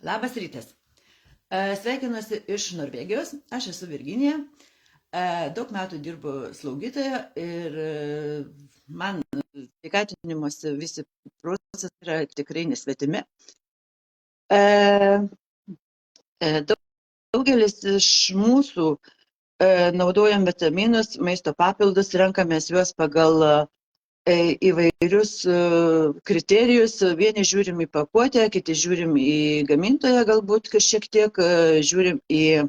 Labas rytas. Sveikinuosi iš Norvegijos. Aš esu Virginija. Daug metų dirbu slaugytoja ir man sveikatinimosi visi procesai yra tikrai nesvetimi. Daugelis iš mūsų naudojam vitaminus, maisto papildus, renkamės juos pagal įvairius kriterijus. Vieni žiūrim į pakuotę, kiti žiūrim į gamintoją, galbūt šiek tiek žiūrim į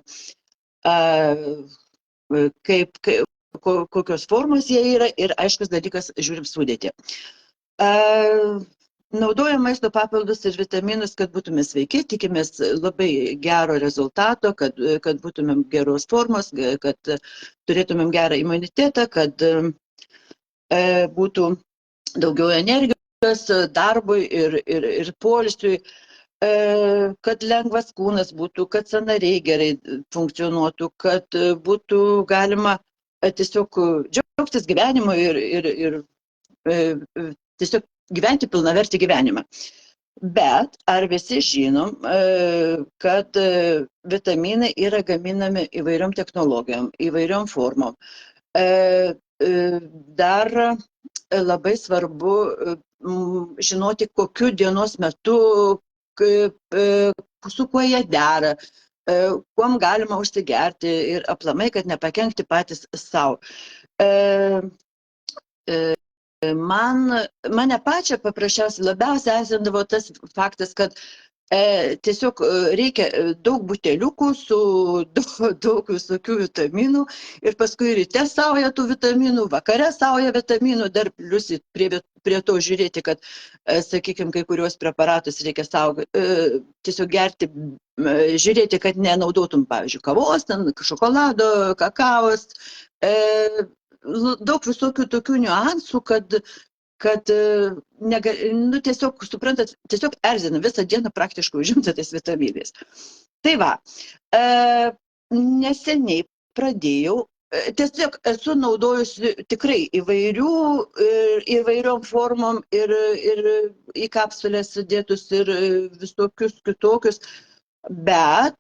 kokios formos jie yra ir aiškus dalykas, žiūrim sudėtį. Naudojam maisto papildus ir vitaminus, kad būtume sveiki, tikimės labai gero rezultato, kad būtumėm geros formos, kad turėtumėm gerą imunitetą, kad būtų daugiau energijos darbui ir poilsiui, kad lengvas kūnas būtų, kad sąnariai gerai funkcionuotų, kad būtų galima tiesiog džiaugtis gyvenimu ir tiesiog gyventi pilnavertį gyvenimą. Bet ar visi žinom, kad vitaminai yra gaminami įvairiom technologijom, įvairiom formom? Dar labai svarbu žinoti, kokiu dienos metu, su kuo jie dera, kuom galima užsigerti ir aplamai, kad nepakenkti patys savo. Mane pačią paprasčiausiai labiausiai erzindavo tas faktas, kad tiesiog reikia daug buteliukų su daug visokių vitaminų ir paskui ryte sauja tų vitaminų, vakare sauja vitaminų, dar plius prie to žiūrėti, kad, sakykime, kai kurios preparatus reikia tiesiog gerti, žiūrėti, kad nenaudotum, pavyzdžiui, kavos, šokolado, kakavos, daug visokių tokių niuansų, kad tiesiog, suprantat, tiesiog erzina, visą dieną praktiškai užimta tais vitaminais. Tai va, neseniai pradėjau, tiesiog esu naudojusi tikrai įvairiom formom ir į kapsulės sudėtus ir visokius kitokius, bet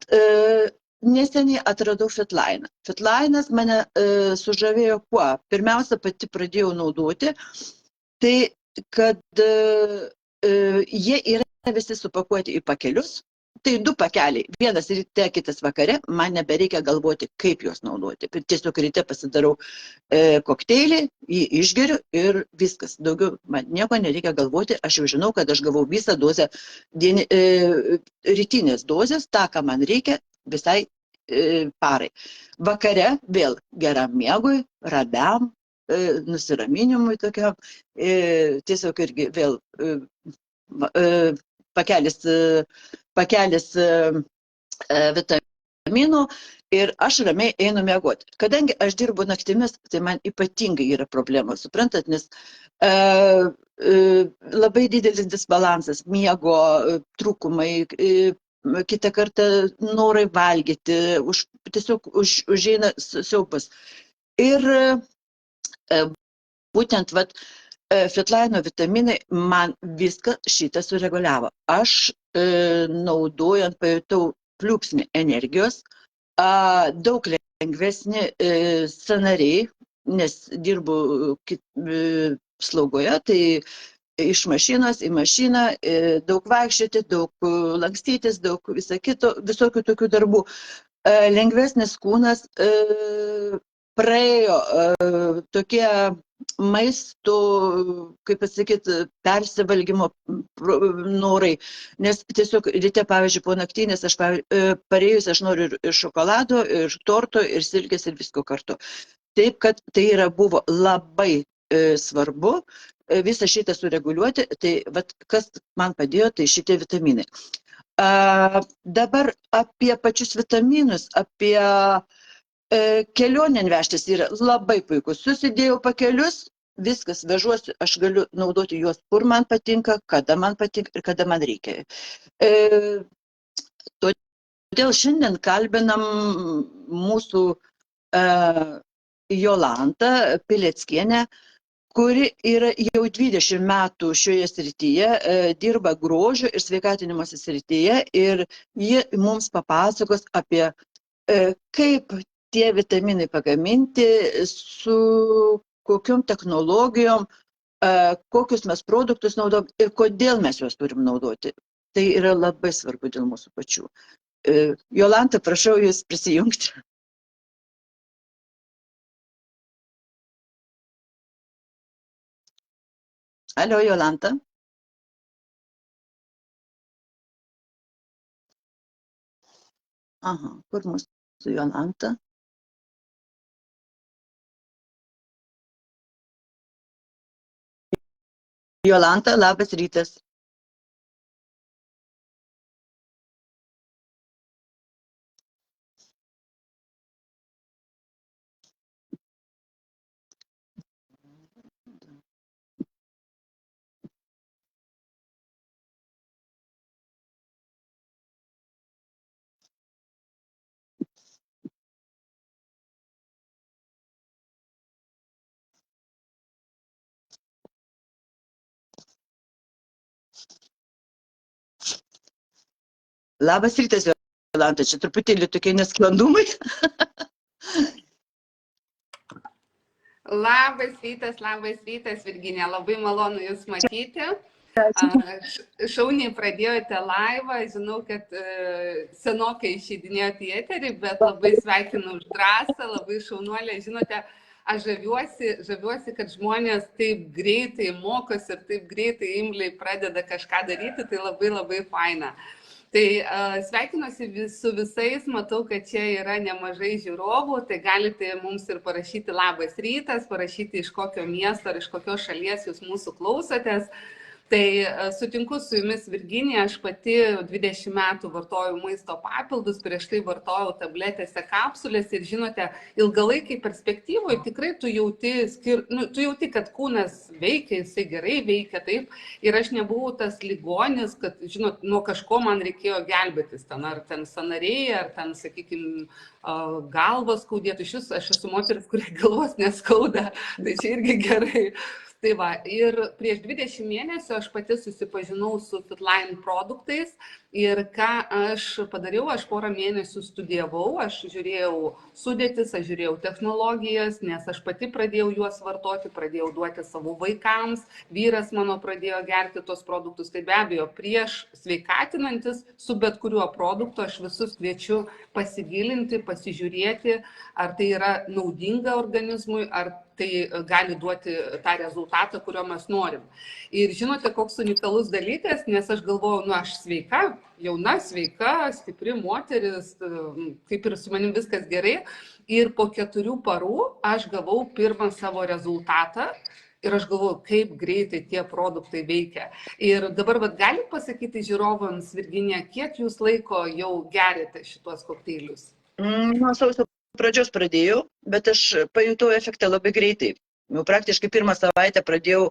neseniai atradau Fitline. Fitline'as mane sužavėjo kuo? Pirmiausia, pati pradėjau naudoti, tai kad jie yra visi supakuoti į pakelius. Tai 2 pakeliai, vienas ryte, kitas vakare, man nebereikia galvoti, kaip juos naudoti. Tiesiog ryte pasidarau kokteilį, jį išgeriu ir viskas. Daugiau man nieko nereikia galvoti, aš jau žinau, kad aš gavau visą dozę, rytinės dozės, tą, ką man reikia, visai parai. Vakare vėl geram miegui, ramiam, nusiraminimui tokiam, tiesiog irgi vėl pakelis vitaminų ir aš ramiai einu miegoti. Kadangi aš dirbu naktimis, tai man ypatingai yra problema, suprantat, nes labai didelis disbalansas, miego trūkumai, kitą kartą norai valgyti, tiesiog užeina siaubas. Ir būtent Fitline'o vitaminai man viską šitą sureguliavo. Aš naudojant pajutau pliūpsnį energijos, daug lengvesni sąnariai, nes dirbu slaugoje, tai iš mašinos į mašiną, daug vaikščioti, daug lankstytis, daug visokių tokių darbų. Lengvesnis kūnas, praėjo tokie maisto, kaip pasakyti, persivalgymo norai, nes tiesiog ryte, pavyzdžiui, po naktinės, aš parėjus, aš noriu ir šokolado, ir torto, ir silkės, ir visko kartu. Taip, kad tai buvo labai svarbu visą šitą sureguliuoti, tai kas man padėjo, tai šitie vitaminai. Dabar apie pačius vitaminus, apie kelionę vežtis yra labai puikus. Susidėjau pakelius, viskas, vežuosiu, aš galiu naudoti juos, kur man patinka ir kada man reikia. Todėl šiandien kalbinam mūsų Jolantą Pileckienę, kuri yra jau 20 metų šioje srityje, dirba grožio ir sveikatinimosi srityje ir ji mums papasakos apie kaip tie vitaminai pagaminti, su kokiom technologijom, kokius mes produktus naudojam ir kodėl mes juos turim naudoti. Tai yra labai svarbu dėl mūsų pačių. Jolanta, prašau jūs prisijungti. Alio, Jolanta. Aha, kur mūsų Jolanta? Jolanta, labas rytas. Labas rytas, Jolanta, čia truputėlį tokie nesklandumai. Labas rytas, Virginija, labai malonu Jūs matyti. Šauniai pradėjote laivą, žinau, kad senokai išeidinėjote į eterį, bet labai sveikinu už drąsą, labai šaunuolė, žinote, aš žaviuosi, kad žmonės taip greitai mokosi ir taip greitai imliai pradeda kažką daryti, tai labai faina. Tai sveikinuosi su visais, matau, kad čia yra nemažai žiūrovų, tai galite mums ir parašyti labas rytas, parašyti iš kokio miesto ar iš kokios šalies jūs mūsų klausotės. Tai sutinku su Jumis, Virginija, aš pati 20 metų vartojau maisto papildus, prieš tai vartojau tabletėse, kapsulės ir žinote, ilgalaikiai perspektyvoje tikrai tu jauti, kad kūnas veikia, jisai gerai veikia, taip, ir aš nebuvau tas ligonis, kad, žinot, nuo kažko man reikėjo gelbėtis, ten, ar ten sąnariai, ar ten, sakykime, galvas skaudėtų, iš vis aš esu moteris, kurie galvos neskauda, tai čia irgi gerai. Tai va, ir prieš 20 mėnesių aš pati susipažinau su Fitline produktais ir ką aš padariau, aš porą mėnesių studijavau, aš žiūrėjau sudėtis, aš žiūrėjau technologijas, nes aš pati pradėjau juos vartoti, pradėjau duoti savo vaikams, vyras mano pradėjo gerti tos produktus, tai be abejo, prieš sveikatinantis su bet kuriuo produktu aš visus kviečiu pasigilinti, pasižiūrėti, ar tai yra naudinga organizmui, ar tai gali duoti tą rezultatą, kurio mes norim. Ir žinote, koks unikalus dalykas, nes aš galvojau, aš sveika, jauna, sveika, stipri moteris, kaip ir su manim viskas gerai. Ir po 4 parų aš gavau pirmą savo rezultatą ir aš galvoju, kaip greitai tie produktai veikia. Ir dabar galit pasakyti žiūrovams, Virginija, kiek jūs laiko jau gerite šitos kokteilius? Nuo sausio pradžios pradėjau, bet aš pajutau efektą labai greitai. Jau praktiškai pirmą savaitę pradėjau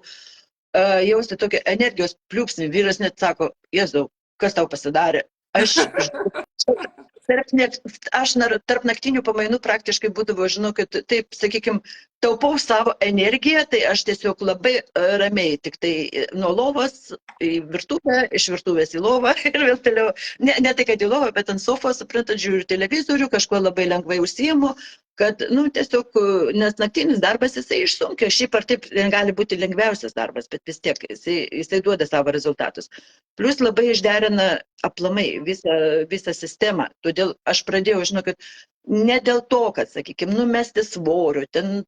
jausti tokią energijos pliūpsnį. Vyras net sako, Jėzau, kas tau pasidarė? Aš tarp naktinių pamainų praktiškai būdavo, žinau, kad taip, sakykime, taupau savo energiją, tai aš tiesiog labai ramiai, tik tai nuo lovos į virtuvę, iš virtuvės į lovą ir vėl toliau, ne tai, kad į lovą, bet ant sofos, suprantat, žiūriu televizorių, kažkuo labai lengvai užsiimu, kad, tiesiog, nes naktinis darbas jisai išsunkia, šiaip ar taip gali būti lengviausias darbas, bet vis tiek jisai duoda savo rezultatus. Plus labai išderina aplamai visą sistemą, todėl aš pradėjau, žinokit, ne dėl to, kad, sakykime, numesti svorio, ten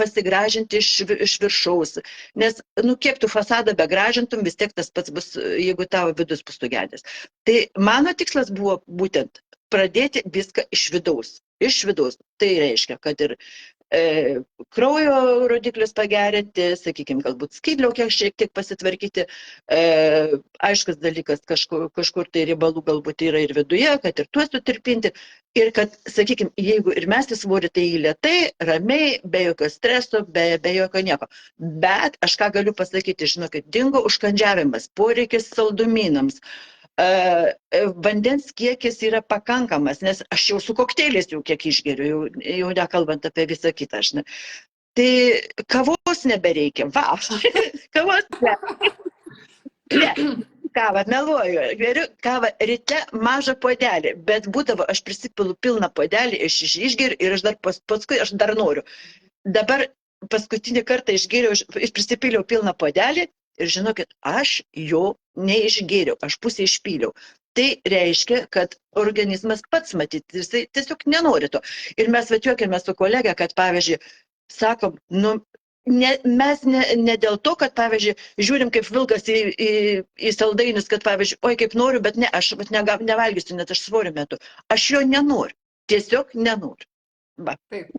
pasigražinti iš viršaus, nes, kiek tu fasadą begražintum, vis tiek tas pats bus, jeigu tavo vidus bus sugedęs. Tai mano tikslas buvo būtent pradėti viską iš vidaus. Iš vidaus. Tai reiškia, kad ir kraujo rodiklius pagerinti, sakykime, galbūt skydliaukę šiek tiek pasitvarkyti. Aiškus dalykas, kažkur tai riebalų galbūt yra ir viduje, kad ir tuos sutirpinti. Ir kad, sakykime, jeigu ir mesti svorį, tai lėtai, ramiai, be jokio streso, be jokio nieko. Bet aš ką galiu pasakyti, žinokit, dingo užkandžiavimas, poreikis saldumynams. Vandens kiekis yra pakankamas, nes aš jau su kokteiliais jau kiek išgeriu, jau nekalbant apie visą kitą. Tai kavos kavos nebereikia. Va, kavos ne. Ne, kavą meluoju. Geriu kavą ryte mažą puodelį, bet būdavo, aš prisipilu pilną puodelį, aš išgeriu ir aš dar paskui aš dar noriu. Dabar paskutinį kartą išgėriau, aš prisipiliau pilną puodelį ir žinokit, aš jo neišgėriau, aš pusę išpyliau. Tai reiškia, kad organizmas pats matyti, jisai tiesiog nenori to. Ir mes juokėmės su kolega, kad pavyzdžiui, sakom, mes ne dėl to, kad pavyzdžiui, žiūrim kaip vilkas į saldainius, kad pavyzdžiui, oi kaip noriu, bet ne, aš nevalgysiu, net aš svorio metu. Aš jo nenoriu, tiesiog nenoriu. Va. Taip.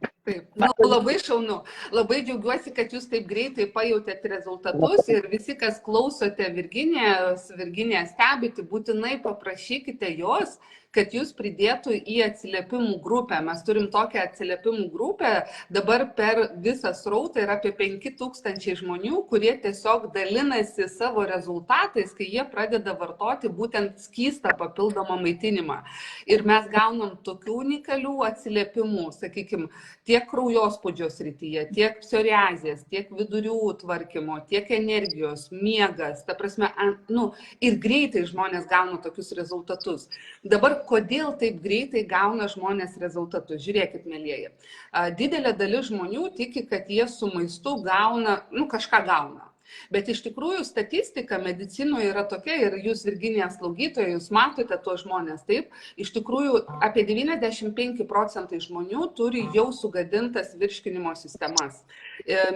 Nu, labai šaunu. Labai džiaugiuosi, kad jūs taip greitai pajautėt rezultatus ir visi, kas klausote Virginiją stebite, būtinai paprašykite jos, kad jūs pridėtų į atsiliepimų grupę. Mes turim tokią atsiliepimų grupę, dabar per visą srautą yra apie 5000 žmonių, kurie tiesiog dalinasi savo rezultatais, kai jie pradeda vartoti būtent skystą papildomą maitinimą. Ir mes gaunam tokių unikalių atsiliepimų, sakykime, tiek kraujospūdžio srityje, tiek psoriazės, tiek vidurių tvarkymo, tiek energijos, miegas, ta prasme, ir greitai žmonės gauna tokius rezultatus. Dabar kodėl taip greitai gauna žmonės rezultatus? Žiūrėkit, mielieji. Didelė dalis žmonių tiki, kad jie su maistu gauna, kažką gauna. Bet iš tikrųjų statistika medicinoje yra tokia, ir jūs, Virginija, slaugytoja, jūs matote tuos žmonės, taip, iš tikrųjų apie 95% žmonių turi jau sugadintas virškinimo sistemas.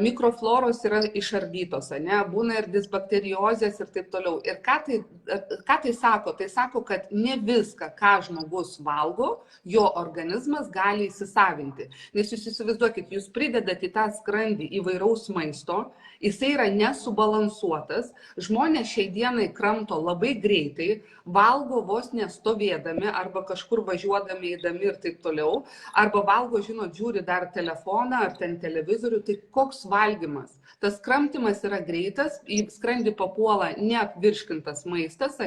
Mikrofloros yra išardytos, būna ir disbakteriozės ir taip toliau. Ir ką tai sako? Tai sako, kad ne viską, ką žmogus valgo, jo organizmas gali įsisavinti. Nes jūs įsivaizduokit, jūs pridedat į tą skrandį įvairaus maisto, jisai yra nesubalansuotas, žmonės šiai dienai kramto labai greitai, valgo vos nestovėdami arba kažkur važiuodami, eidami ir taip toliau, arba valgo, žiūri dar telefoną ar ten televizorių, tai koks valgymas? Tas kramtymas yra greitas, į skrandį papuola neapvirškintas maistas,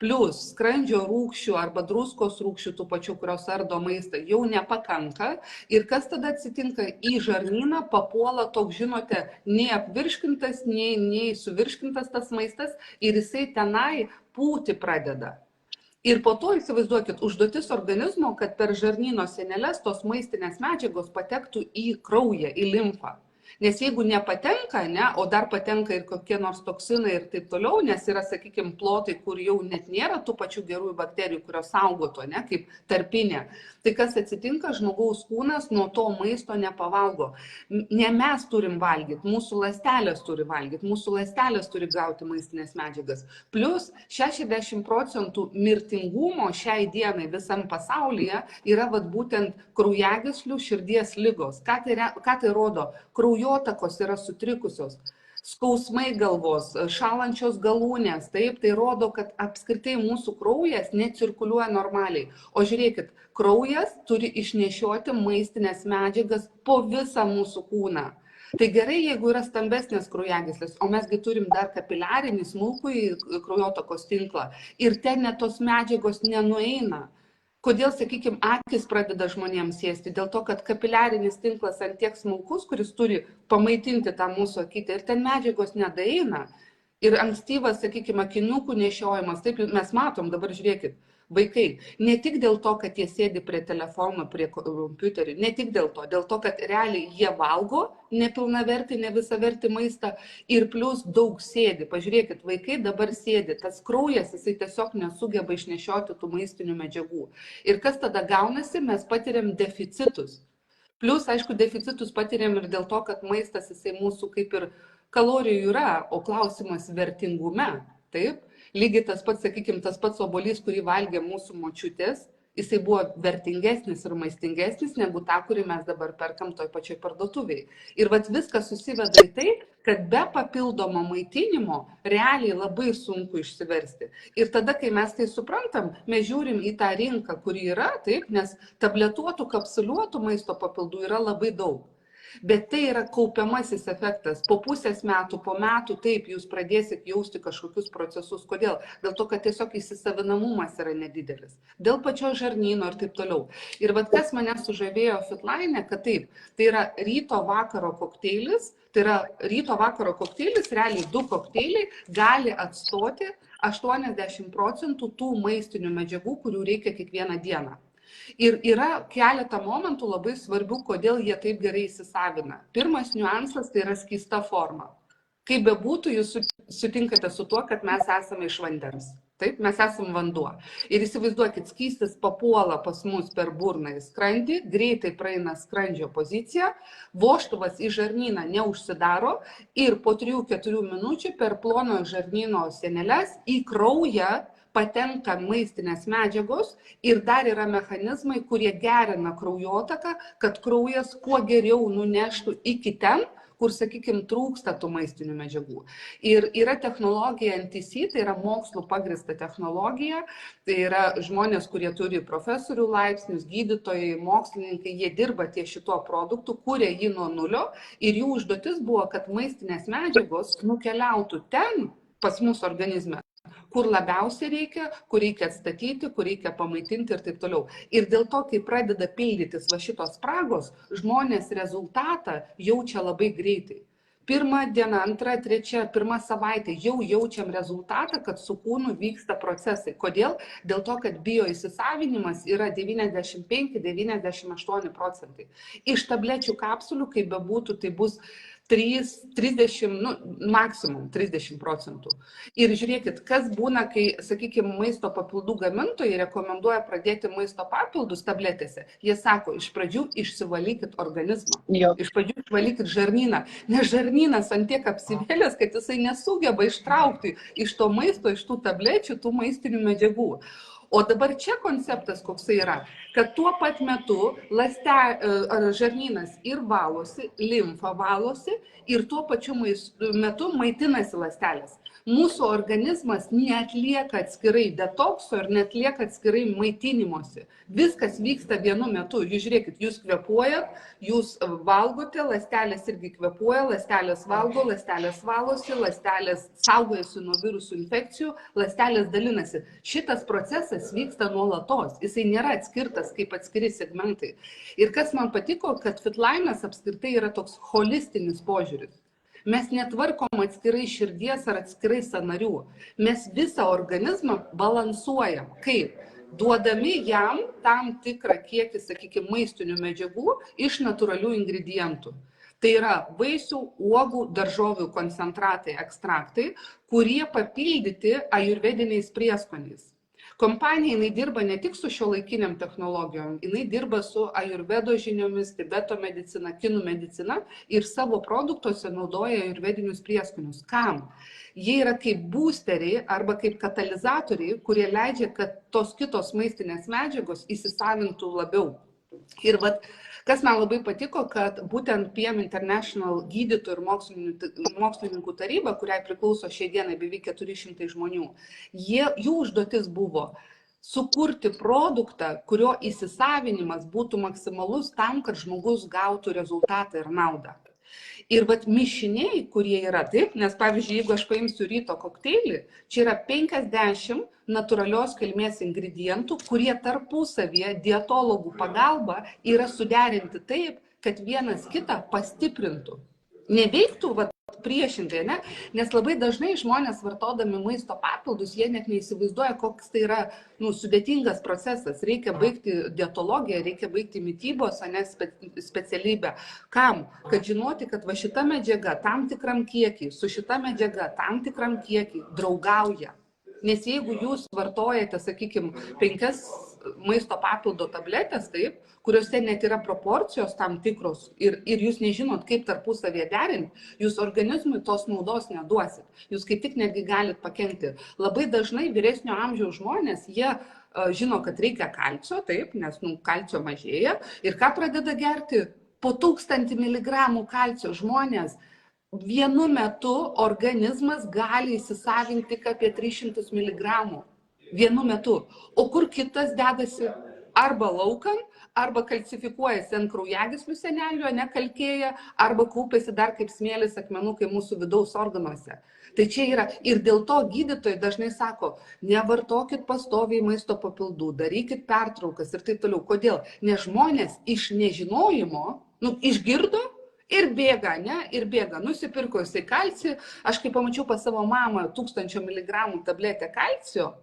plus skrandžio rūgščių arba druskos rūgščių, tų pačių, kurios ardo maistą, jau nepakanka. Ir kas tada atsitinka? Į žarnyną papuola toks, žinote, nei apvirškintas, nei suvirškintas tas maistas ir jisai tenai pūti pradeda. Ir po to, įsivaizduokit, užduotis organizmo, kad per žarnyno sieneles tos maistinės medžiagos patektų į kraują, į limfą. Nes jeigu nepatenka, o dar patenka ir kokie nors toksinai ir taip toliau, nes yra, sakykime, plotai, kur jau net nėra tų pačių gerųjų bakterijų, kurios saugoto, kaip tarpinė. Tai kas atsitinka, žmogaus kūnas nuo to maisto nepavalgo. Ne mes turim valgyti, mūsų ląstelės turi valgyti, mūsų ląstelės turi gauti maistinės medžiagas. Plus 60% mirtingumo šiai dienai visam pasaulyje yra būtent kraujagyslių, širdies ligos. Ką tai rodo? Kraujotakos yra sutrikusios, skausmai galvos, šalančios galūnės, taip, tai rodo, kad apskritai mūsų kraujas necirkuliuoja normaliai. O žiūrėkit, kraujas turi išnešioti maistinės medžiagas po visą mūsų kūną. Tai gerai, jeigu yra stambesnės kraujagyslės, o mesgi turim dar kapiliarinį smulkųjį kraujotakos tinklą ir ten net tos medžiagos nenueina. Kodėl, sakykime, akis pradeda žmonėms sėsti? Dėl to, kad kapiliarinis tinklas ant tiek smulkus, kuris turi pamaitinti tą mūsų akytę ir ten medžiagos nedaeina. Ir ankstyvas, sakykime, akiniukų nešiojimas, taip mes matom, dabar žiūrėkit, vaikai, ne tik dėl to, kad jie sėdi prie telefono, prie kompiuterių, ne tik dėl to, kad realiai jie valgo nepilnavertį, ne visavertį maistą ir plus daug sėdi. Pažiūrėkit, vaikai dabar sėdi, tas kraujas, jisai tiesiog nesugeba išnešioti tų maistinių medžiagų. Ir kas tada gaunasi, mes patiriam deficitus. Plus, aišku, deficitus patiriam ir dėl to, kad maistas, jisai mūsų kaip ir kalorijų yra, o klausimas vertingume, taip? Lygiai tas pats, sakykime, tas pats obuolys, kurį valgė mūsų močiutės, jisai buvo vertingesnis ir maistingesnis negu tą, kurį mes dabar perkam toj pačioj parduotuvėj. Ir viskas susiveda į tai, kad be papildomo maitinimo realiai labai sunku išsiversti. Ir tada, kai mes tai suprantam, mes žiūrim į tą rinką, kuri yra, taip, nes tabletuotų, kapsuliuotų maisto papildų yra labai daug. Bet tai yra kaupiamasis efektas. Po pusės metų, po metų, taip, jūs pradėsit jausti kažkokius procesus. Kodėl? Dėl to, kad tiesiog įsisavinamumas yra nedidelis. Dėl pačio žarnyno ir taip toliau. Ir vat kas mane sužavėjo Fitline, kad taip, tai yra ryto vakaro kokteilis, realiai 2 kokteiliai gali atstoti 80% tų maistinių medžiagų, kurių reikia kiekvieną dieną. Ir yra keletą momentų labai svarbių, kodėl jie taip gerai įsisavina. Pirmas niuansas tai yra skysta forma. Kaip bebūtų, jūs sutinkate su tuo, kad mes esame iš vandens. Taip, mes esame vanduo. Ir įsivaizduokit, skystis papuola pas mus per burną į skrandį, greitai praeina skrandžio poziciją, vožtuvas į žarnyną neužsidaro ir po 3-4 minučių per plono žarnyno sieneles į kraują patenka maistinės medžiagos ir dar yra mechanizmai, kurie gerina kraujotaką, kad kraujas kuo geriau nuneštų iki ten, kur, sakykime, trūksta tų maistinių medžiagų. Ir yra technologija NTC, tai yra mokslo pagrįsta technologija, tai yra žmonės, kurie turi profesorių laipsnius, gydytojai, mokslininkai, jie dirba ties šituo produktu, kuria jį nuo nulio ir jų užduotis buvo, kad maistinės medžiagos nukeliautų ten pas mūsų organizme, kur labiausiai reikia, kur reikia atstatyti, kur reikia pamaitinti ir taip toliau. Ir dėl to, kai pradeda pildytis va šitos spragos, žmonės rezultatą jaučia labai greitai. 1 diena, 2, 3, 1 savaitė jau jaučiam rezultatą, kad su kūnu vyksta procesai. Kodėl? Dėl to, kad bioįsisavinimas yra 95–98%. Iš tablečių kapsulių, kaip bebūtų, tai bus 30, maksimum 30%. Ir žiūrėkit, kas būna, kai, sakykime, maisto papildų gamintojai rekomenduoja pradėti maisto papildus tabletėse. Jie sako, iš pradžių išsivalykit organizmą, iš pradžių išvalykit žarnyną, nes žarnynas ant tiek apsivėlęs, kad jisai nesugeba ištraukti iš to maisto, iš tų tablečių, tų maistinių medžiagų. O dabar čia konceptas koksai yra, kad tuo pat metu žarnynas ir valosi, limfa valosi ir tuo pačiu metu maitinasi ląstelės. Mūsų organizmas neatlieka atskirai detokso ir neatlieka atskirai maitinimosi. Viskas vyksta vienu metu. Jūs žiūrėkit, jūs kvėpuojat, jūs valgote, ląstelės irgi kvėpuoja, ląstelės valgo, ląstelės valosi, ląstelės saugojasi nuo virusų infekcijų, ląstelės dalinasi. Šitas procesas vyksta nuolatos. Jisai nėra atskirtas kaip atskiri segmentai. Ir kas man patiko, kad Fitline'as apskritai yra toks holistinis požiūris. Mes netvarkom atskirai širdies ar atskirai sąnarių. Mes visą organizmą balansuojam. Kaip? Duodami jam tam tikrą kiekį, sakykime, maistinių medžiagų iš natūralių ingredientų. Tai yra vaisių, uogų, daržovių koncentratai, ekstraktai, kurie papildyti ajurvediniais prieskoniais. Kompanija jinai dirba ne tik su šiuolaikiniam technologijom, jinai dirba su ajurvedo žiniomis, Tibeto medicina, kinų medicina ir savo produktuose naudoja ajurvedinius prieskonius. Kam? Jie yra kaip boosteriai arba kaip katalizatoriai, kurie leidžia, kad tos kitos maistinės medžiagos įsisavintų labiau. Ir vat, kas man labai patiko, kad būtent PM International gydytojų ir mokslininkų taryba, kuriai priklauso šiai dienai beveik 400 žmonių, jų užduotis buvo sukurti produktą, kurio įsisavinimas būtų maksimalus tam, kad žmogus gautų rezultatą ir naudą. Ir vat mišiniai, kurie yra taip, nes pavyzdžiui, jeigu aš paimsiu ryto kokteilį, čia yra 50 natūralios kilmės ingredientų, kurie tarpusavyje dietologų pagalba yra suderinti taip, kad vienas kitą pastiprintų. Neveiktų vat priešingai, ne? Nes labai dažnai žmonės vartodami maisto papildus, jie net neįsivaizduoja, koks tai yra sudėtingas procesas. Reikia baigti dietologiją, reikia baigti mitybos, ne specialybę. Kam? Kad žinoti, kad va šita medžiaga tam tikram kiekį, su šita medžiaga tam tikram kiekį draugauja. Nes jeigu jūs vartojate, sakykime, 5 maisto papildo tabletės, taip, kuriuose net yra proporcijos tam tikros ir jūs nežinot, kaip tarpusavėje derinti, jūs organizmui tos naudos neduosit. Jūs kaip tik netgi galit pakenkti. Labai dažnai vyresnio amžiaus žmonės, jie žino, kad reikia kalcio, taip, nes kalcio mažėja. Ir ką pradeda gerti? Po 1000 mg kalcio žmonės vienu metu organizmas gali įsisavinti tik apie 300 mg. Vienu metu. O kur kitas dedasi? arba laukan, arba kalcifikuojasi ant kraujagyslių sienelių, nekalkėja, arba kaupiasi dar kaip smėlis akmenukai mūsų vidaus organuose. Tai čia yra ir dėl to gydytojai dažnai sako, nevartokit pastoviai maisto papildų, darykit pertraukas ir taip toliau. Kodėl? Nes žmonės iš nežinojimo, išgirdo ir bėga, ir bėga. Nusipirko jisai kalcį, aš kai pamačiau pas savo mamą 1000 mg tabletę kalcio,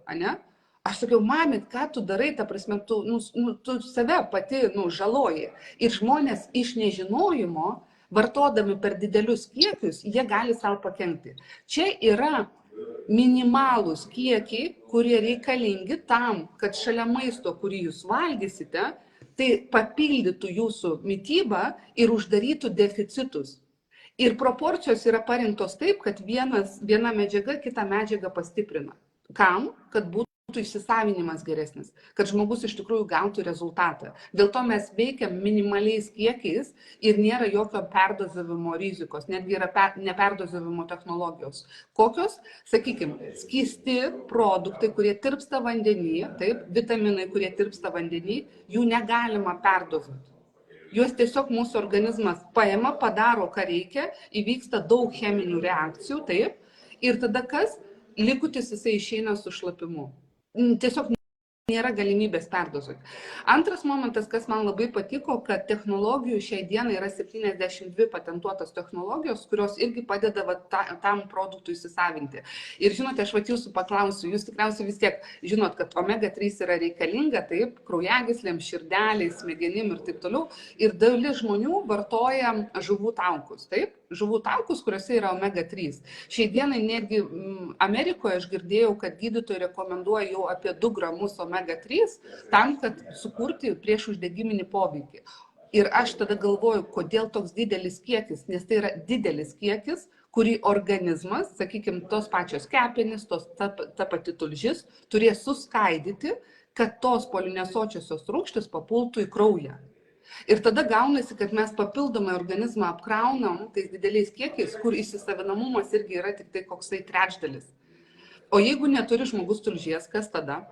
aš sakiau, mamit, ką tu darai, ta prasme, tu save pati žaloji. Ir žmonės iš nežinojimo, vartodami per didelius kiekius, jie gali savo pakenkti. Čia yra minimalūs kiekiai, kurie reikalingi tam, kad šalia maisto, kurį jūs valgysite, tai papildytų jūsų mitybą ir uždarytų deficitus. Ir proporcijos yra parinktos taip, kad viena medžiaga kitą medžiagą pastiprina. Kam? Kad būtų įsisavinimas geresnis, kad žmogus iš tikrųjų gautų rezultatą. Dėl to mes veikiam minimaliais kiekiais ir nėra jokio perdozavimo rizikos, netgi yra neperdozavimo technologijos. Kokios? Sakykime, skysti produktai, kurie tirpsta vandenį, taip, vitaminai, kurie tirpsta vandenį, jų negalima perdozuoti. Juos tiesiog mūsų organizmas paima, padaro, ką reikia, įvyksta daug cheminių reakcijų, taip, ir tada kas? Likutis jisai išeina su šlapimu. Tiesiog nėra galimybės perdozuoti. Antras momentas, kas man labai patiko, kad technologijų šiai dienai yra 72 patentuotos technologijos, kurios irgi padeda tam produktui įsisavinti. Ir žinote, aš jūsų paklausiu, jūs tikriausiai vis tiek žinot, kad omega-3 yra reikalinga, taip, kraujagyslėms, širdeliai, smegenim ir taip toliau. Ir dalis žmonių vartoja žuvų taukus, taip? Žuvų taukus, kuriuose yra omega-3. Šiai dienai netgi Amerikoje aš girdėjau, kad gydytojai rekomenduoja jau apie 2 gramus omega-3 tam, kad sukurti prieš uždegiminį poveikį. Ir aš tada galvoju, kodėl toks didelis kiekis, nes tai yra didelis kiekis, kurį organizmas, sakykime, tos pačios kepenys, ta pati tulžis, turės suskaidyti, kad tos polinesočiosios rūgštys papultų į kraują. Ir tada gaunasi, kad mes papildomai organizmą apkraunam tais dideliais kiekiais, kur įsisavinamumas irgi yra tik tai koksai trečdalis. O jeigu neturi žmogus tulžies, kas tada?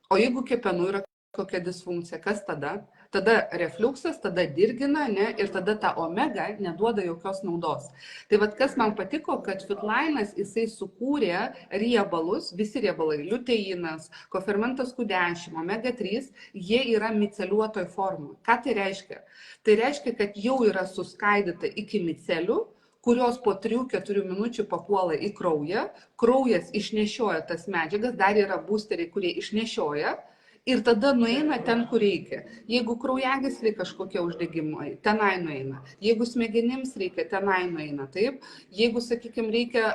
O jeigu kepenų yra kokia disfunkcija, kas tada? Tada refliuksas, tada dirgina, ir tada ta omega neduoda jokios naudos. Tai kas man patiko, kad Fitline'as jisai sukūrė riebalus, visi riebalai, liuteinas, kofermentas Q10, omega-3, jie yra miceliuotoj formoj. Ką tai reiškia? Tai reiškia, kad jau yra suskaidyta iki micelių, kurios po 3-4 minučių papuola į kraują, kraujas išnešioja tas medžiagas, dar yra boosteriai, kurie išnešioja, ir tada nueina ten, kur reikia. Jeigu kraujagysliai kažkokie uždegimai, tenai nueina. Jeigu smegenims reikia, tenai nueina. Taip? Jeigu, sakykime, reikia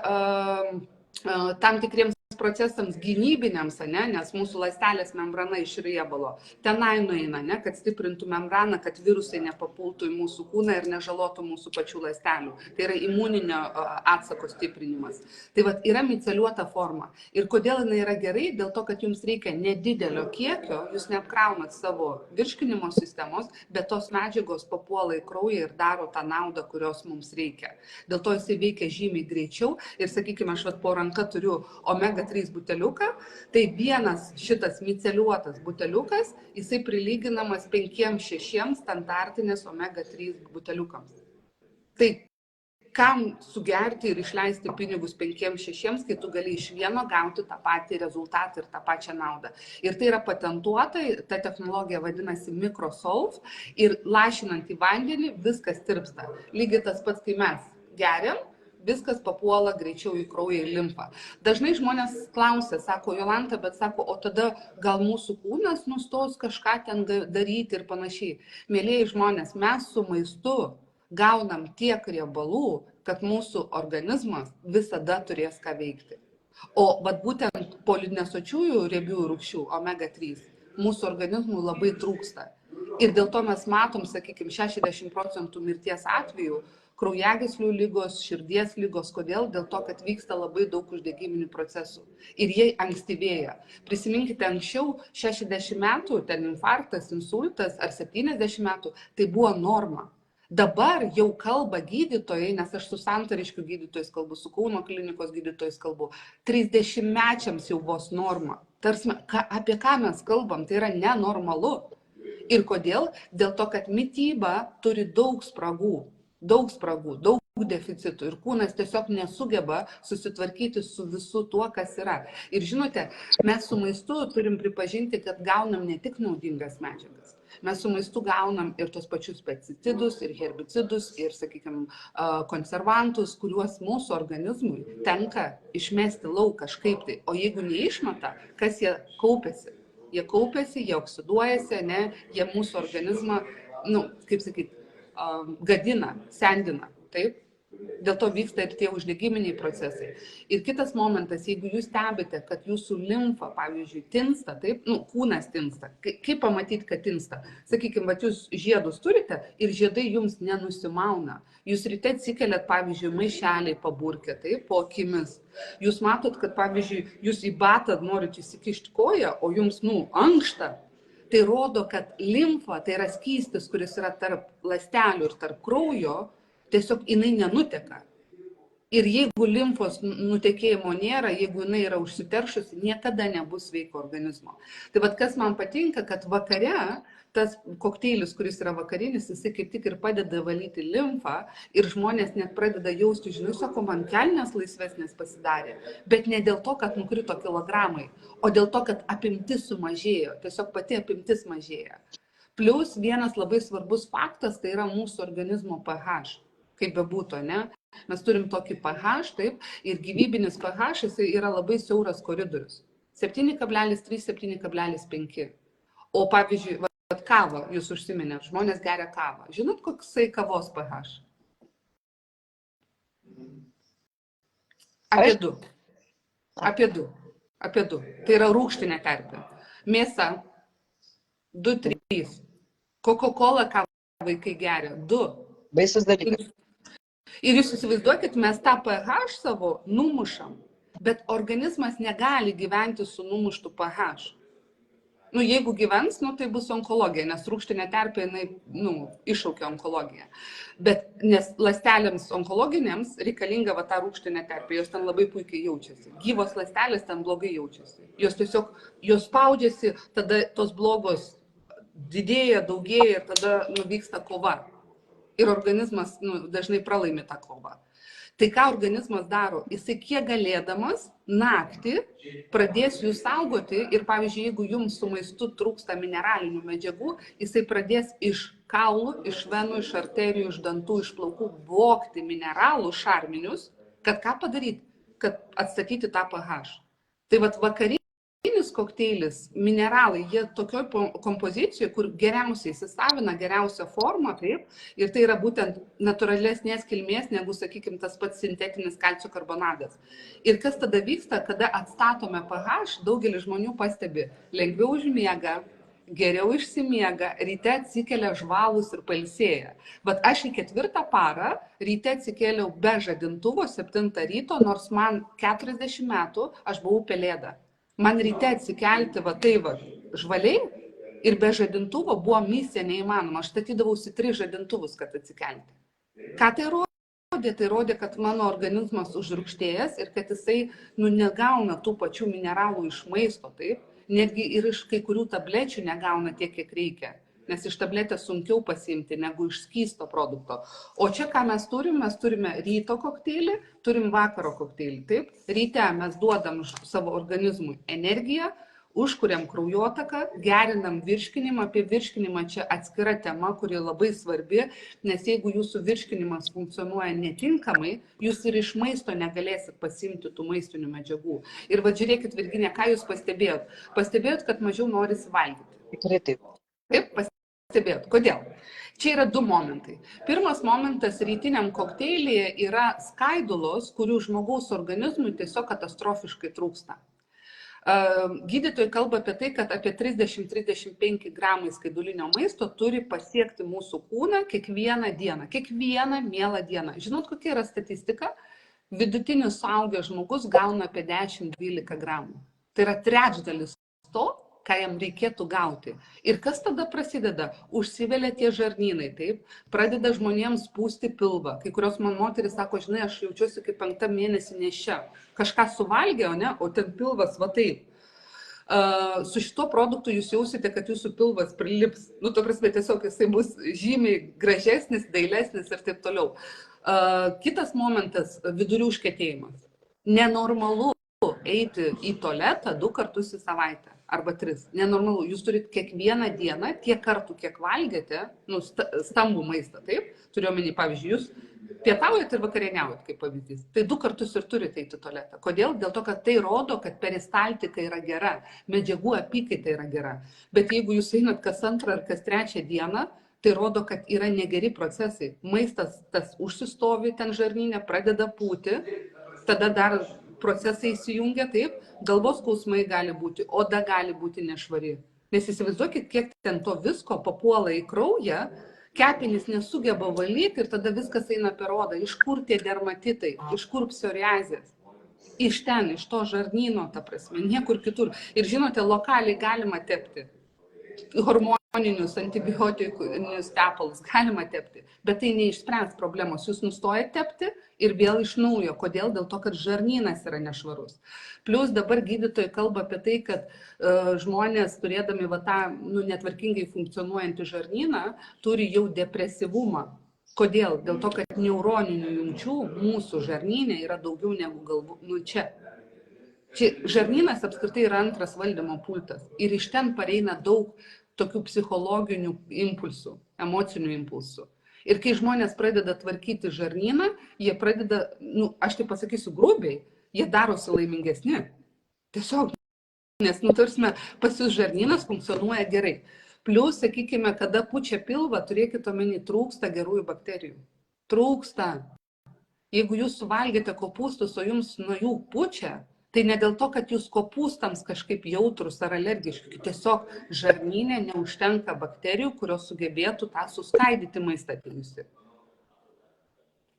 tam tikriems procesams gynybiniams, nes mūsų ląstelės membrana iš riebalo, tenai nueina, kad stiprintų membraną, kad virusai nepapultų į mūsų kūną ir nežalotų mūsų pačių ląstelių. Tai yra imuninio atsako stiprinimas. Tai yra miceliuota forma. Ir kodėl jinai yra gerai? Dėl to, kad jums reikia nedidelio kiekio, jūs neapkraunat savo virškinimo sistemos, bet tos medžiagos papuola į kraują ir daro tą naudą, kurios mums reikia. Dėl to jisai veikia žymiai greičiau. Ir, sakykime, aš po ranka turiu omega-3 buteliuką, tai vienas šitas miceliuotas buteliukas, jisai prilyginamas 5-6 standartinės omega-3 buteliukams. Tai kam sugerti ir išleisti pinigus 5-6, kai tu gali iš vieno gauti tą patį rezultatą ir tą pačią naudą. Ir tai yra patentuota, ta technologija vadinasi Microsolve ir lašinant į vandenį viskas tirpsta. Lygiai tas pats, kai mes geriam, viskas papuola greičiau į kraują ir limfą. Dažnai žmonės klausia, sako, Jolanta, bet sako, o tada gal mūsų kūnas nustos kažką ten daryti ir panašiai. Mėlieji žmonės, mes su maistu gaunam tiek riebalų, kad mūsų organizmas visada turės ką veikti. O būtent polinesočiųjų riebiųjų rūgščių, omega-3, mūsų organizmui labai trūksta. Ir dėl to mes matom, sakykime, 60% mirties atvejų, kraujagyslių lygos, širdies lygos. Kodėl? Dėl to, kad vyksta labai daug uždegiminių procesų. Ir jie ankstyvėja. Prisiminkite, anksčiau 60 metų, ten infarktas, insultas ar 70 metų, tai buvo norma. Dabar jau kalba gydytojai, nes aš su santariškių gydytojais kalbu, su Kauno klinikos gydytojais kalbu, 30-mečiams jau vos norma. Tarsi, apie ką mes kalbam, tai yra nenormalu. Ir kodėl? Dėl to, kad mityba turi daug spragų, daug deficitų ir kūnas tiesiog nesugeba susitvarkyti su visu tuo, kas yra. Ir žinote, mes su maistu turim pripažinti, kad gaunam ne tik naudingas medžiagas. Mes su maistu gaunam ir tos pačius pesticidus, ir herbicidus, ir, sakykime, konservantus, kuriuos mūsų organizmui tenka išmesti lauk kažkaip tai. O jeigu neišmeta, kas jie kaupiasi? Jie kaupiasi, jie oksiduojasi, ne, jie mūsų organizmą, kaip sakyti, gadina, sendina, taip? Dėl to vyksta ir tie uždegiminiai procesai. Ir kitas momentas, jeigu jūs stebite, kad jūsų limfa, pavyzdžiui, tinsta, taip, kūnas tinsta, kaip pamatyti, kad tinsta? Sakykime, jūs žiedus turite ir žiedai jums nenusimauna. Jūs ryte atsikeliat, pavyzdžiui, maišeliai paburkė, taip, po akimis. Jūs matot, kad, pavyzdžiui, jūs į batą norit įsikišti koją, o jums, ankšta. Tai rodo, kad limfa, tai yra skystis, kuris yra tarp ląstelių ir tarp kraujo, tiesiog jinai nenuteka. Ir jeigu limfos nutekėjimo nėra, jeigu jinai yra užsiteršusi, niekada nebus sveiko organizmo. Tai vat kas man patinka, kad vakare tas kokteilis, kuris yra vakarinis, jisai kaip tik ir padeda valyti limfą ir žmonės net pradeda jausti, žinai, sako, man kelnės laisvesnės pasidarė, bet ne dėl to, kad nukrito kilogramai, o dėl to, kad apimtis sumažėjo, tiesiog pati apimtis mažėja. Plus vienas labai svarbus faktas, tai yra mūsų organizmo pH. Kaip bebūtų, ne? Mes turim tokį pH, taip, ir gyvybinis pH jisai yra labai siauras koridorius. 7,3–7,5. O pavyzdžiui, kavą jūs užsiminėt, žmonės geria kavą. Žinot, koksai kavos pH? Apie 2. Apie 2. Tai yra rūgštinė terpė. Mėsa 2–3. Coca-Cola ką vaikai geria 2. Baisus dalykas. Ir jūs įsivaizduokit, mes tą pH savo numušam, bet organizmas negali gyventi su numuštu pH. Jeigu gyvens, tai bus onkologija, nes rūgštinė terpė, iššaukia onkologiją. Bet nes ląstelėms onkologinėms reikalinga ta rūgštinė terpė, jos ten labai puikiai jaučiasi. Gyvos ląstelės ten blogai jaučiasi. Jos spaudžiasi, tada tos blogos didėja, daugėja ir tada vyksta kova. Ir organizmas dažnai pralaimi tą kovą. Tai ką organizmas daro? Jisai kiek galėdamas naktį pradės jūs saugoti ir, pavyzdžiui, jeigu jums su maistu trūksta mineralinių medžiagų, jisai pradės iš kaulų, iš venų, iš arterijų, iš dantų, iš plaukų vogti mineralų šarminius, kad ką padaryti? Kad atstatyti tą pH. Tai vakarinis kokteilis, mineralai, jie tokioj kompozicijoje, kur geriausiai įsisavina, geriausią formą, taip, ir tai yra būtent natūralesnės kilmės, negu, sakykime, tas pats sintetinis kalcio karbonatas. Ir kas tada vyksta, kada atstatome pH, daugelis žmonių pastebi, lengviau užmiega, geriau išsimiega, ryte atsikelia žvalūs ir pailsėja. Bet aš į 4 parą ryte atsikėliau be žadintuvo 7 ryto, nors man 40 metų aš buvau pelėda. Man ryte atsikelti žvaliai ir be žadintuvo buvo misija neįmanoma. Aš statydavausi 3 žadintuvus, kad atsikelti. Ką tai rodė? Tai rodė, kad mano organizmas užrūgštėjęs ir kad jisai negauna tų pačių mineralų iš maisto, taip? Netgi ir iš kai kurių tablečių negauna tiek, kiek reikia. Nes iš tabletės sunkiau pasiimti negu iš skysto produkto. O čia ką mes turime ryto kokteilį, turim vakaro kokteilį. Taip? Ryte mes duodam savo organizmui energiją, užkuriam kraujotaką, gerinam virškinimą. Apie virškinimą čia atskira tema, kuri labai svarbi, nes jeigu jūsų virškinimas funkcionuoja netinkamai, jūs ir iš maisto negalėsit pasiimti tų maistinių medžiagų. Ir žiūrėkit, Virginija, ką jūs pastebėjot? Pastebėjot, kad mažiau norisi valgyti. Tikrai taip. Taip, pastebėjot. Kodėl? Čia yra 2 momentai. Pirmas momentas rytiniam kokteilyje yra skaidulos, kurių žmogaus organizmui tiesiog katastrofiškai trūksta. Gydytojai kalba apie tai, kad apie 30–35 gramai skaidulinio maisto turi pasiekti mūsų kūną kiekvieną dieną. Kiekvieną mielą dieną. Žinot, kokia yra statistika? Vidutinis suaugęs žmogus gauna apie 10–12 gramų. Tai yra trečdalis to, ką jam reikėtų gauti. Ir kas tada prasideda? Užsivelia tie žarnynai, taip? Pradeda žmonėms pūsti pilvą. Kai kurios man moteris sako, žinai, aš jaučiuosi kaip 5. mėnesį neščia. Kažką suvalgė, o ten pilvas taip. su šito produktu jūs jausite, kad jūsų pilvas prilips. Nu, to prasme, tiesiog jisai bus žymiai gražesnis, dailesnis ir taip toliau. Kitas momentas – vidurių užkietėjimas. Nenormalu eiti į tualetą 2 kartus į savaitę arba 3. Nenormalu. Jūs turite kiekvieną dieną, tiek kartų, kiek valgėte, nu, stambų maistą, taip? Turiuomenį, pavyzdžiui, jūs pietaujat ir vakarieniaujat, kaip pavyzdys. Tai 2 kartus ir turite eiti į tualetą. Kodėl? Dėl to, kad tai rodo, kad peristaltika yra gera, medžiagų apykaita yra gera. Bet jeigu jūs einat kas 2 ar kas 3 dieną, tai rodo, kad yra negeri procesai. Maistas tas užsistovi ten žarnyne, pradeda pūti, tada dar procesai įsijungia, taip, galvos skausmai gali būti, oda gali būti nešvari. Nes įsivaizduokit, kiek ten to visko papuola į kraują, kepenys nesugeba valyti ir tada viskas eina per odą. Iš kur tie dermatitai, iš kur psoriazės? Iš ten, iš to žarnyno, ta prasme, niekur kitur. Ir žinote, lokaliai galima tepti. Hormoninius, antibiotinius tepalus galima tepti, bet tai neišspręs problemos. Jūs nustojate tepti ir vėl iš naujo. Kodėl? Dėl to, kad žarnynas yra nešvarus. Plus dabar gydytojai kalba apie tai, kad žmonės, turėdami va tą netvarkingai funkcionuojantį žarnyną, turi jau depresyvumą. Kodėl? Dėl to, kad neuroninių jungčių mūsų žarnyne yra daugiau negu galvų. Čia žarnynas apskritai yra antras valdymo pultas ir iš ten pareina daug tokių psichologinių impulsų, emocinių impulsų. Ir kai žmonės pradeda tvarkyti žarnyną, jie pradeda, aš tai pasakysiu grubiai, jie darosi laimingesni. Tiesiog, nes, tarsime, pas jūs žarnynas funkcionuoja gerai. Plius, sakykime, kada pučia pilvą, turėkite omeny, trūksta gerųjų bakterijų. Trūksta. Jeigu jūs suvalgėte kopūstus, o jums nuo jų pučia, tai ne dėl to, kad jūs kopūstams kažkaip jautrus ar alergiški. Tiesiog žarnyne neužtenka bakterijų, kurios sugebėtų tą suskaidyti maistą atėjusi.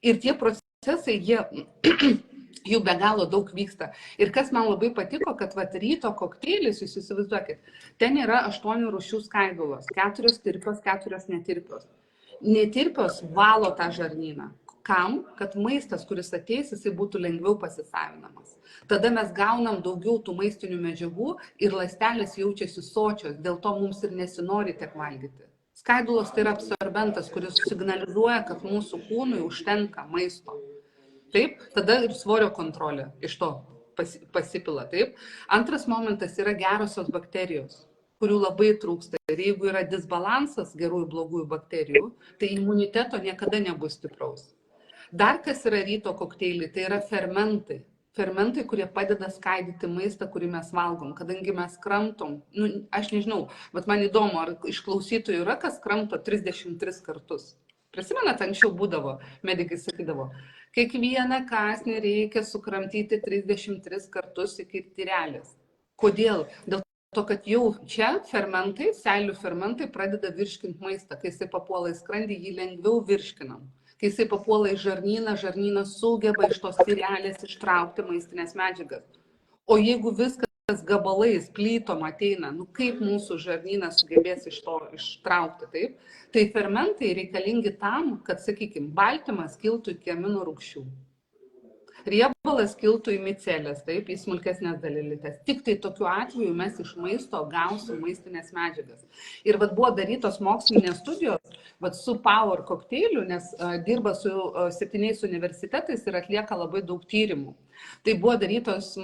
Ir tie procesai, jų be galo daug vyksta. Ir kas man labai patiko, kad ryto kokteilis, jūs įsivaizduokit, ten yra 8 rūšių skaidulos, 4 tirpios, 4 netirpios. Netirpios valo tą žarnyną. Kam? Kad maistas, kuris ateis, jisai būtų lengviau pasisavinamas. Tada mes gaunam daugiau tų maistinių medžiagų ir ląstelės jaučiasi sočios, dėl to mums ir nesinori tiek valgyti. Skaidulos tai yra absorbentas, kuris signalizuoja, kad mūsų kūnui užtenka maisto. Taip, tada ir svorio kontrolė iš to pasipila. Taip. Antras momentas yra gerosios bakterijos, kurių labai trūksta. Ir jeigu yra disbalansas gerųjų blogųjų bakterijų, tai imuniteto niekada nebus stipraus. Dar kas yra ryto kokteiliai, tai yra fermentai. Fermentai, kurie padeda skaidyti maistą, kurį mes valgom, kadangi mes kramtom. Aš nežinau, bet man įdomu, ar iš klausytojų yra, kas kramto 33 kartus. Prisimenat, anksčiau būdavo, medikai sakydavo, kiekvieną kąsnį reikia sukramtyti 33 kartus iki tyrelės. Kodėl? Dėl to, kad jau čia fermentai, seilių fermentai pradeda virškinti maistą. Kai jisai papuola į skrandį, jį lengviau virškinam. Kai jisai papuola į žarnyną, žarnynas sugeba iš tos tyrelės ištraukti maistinės medžiagas. O jeigu viskas gabalais, plytom ateina, kaip mūsų žarnynas sugebės iš to ištraukti, taip? Tai fermentai reikalingi tam, kad, sakykime, baltymas kiltų iki amino rūgščių. Riebalas kiltų į micelės, taip, į smulkesnės dalelytės. Tik tai tokiu atveju mes iš maisto gausim maistinės medžiagas. Ir buvo darytos mokslinės studijos su Power kokteiliu, nes dirba su 7 universitetais ir atlieka labai daug tyrimų. Tai buvo darytos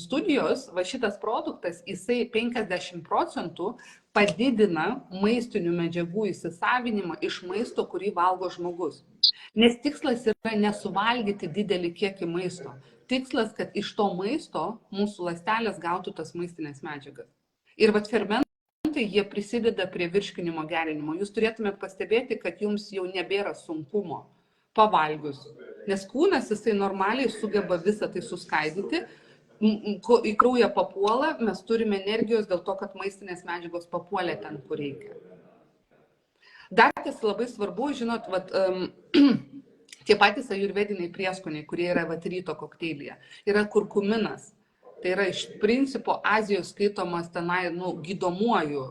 studijos, šitas produktas, jisai 50% padidina maistinių medžiagų įsisavinimą iš maisto, kurį valgo žmogus. Nes tikslas yra nesuvalgyti didelį kiekį maisto. Tikslas, kad iš to maisto mūsų ląstelės gautų tas maistinės medžiagas. Ir fermentai, jie prisideda prie virškinimo gerinimo. Jūs turėtumėte pastebėti, kad jums jau nebėra sunkumo pavalgius. Nes kūnas, jisai normaliai sugeba visą tai suskaidyti. Į kraują papuola, mes turime energijos dėl to, kad maistinės medžiagos papuolė ten, kur reikia. Dar kas labai svarbu, žinot, tie patys ajurvediniai prieskoniai, kurie yra ryto kokteilyje, yra kurkuminas. Tai yra iš principo Azijos skaitomas tenai gydomuoju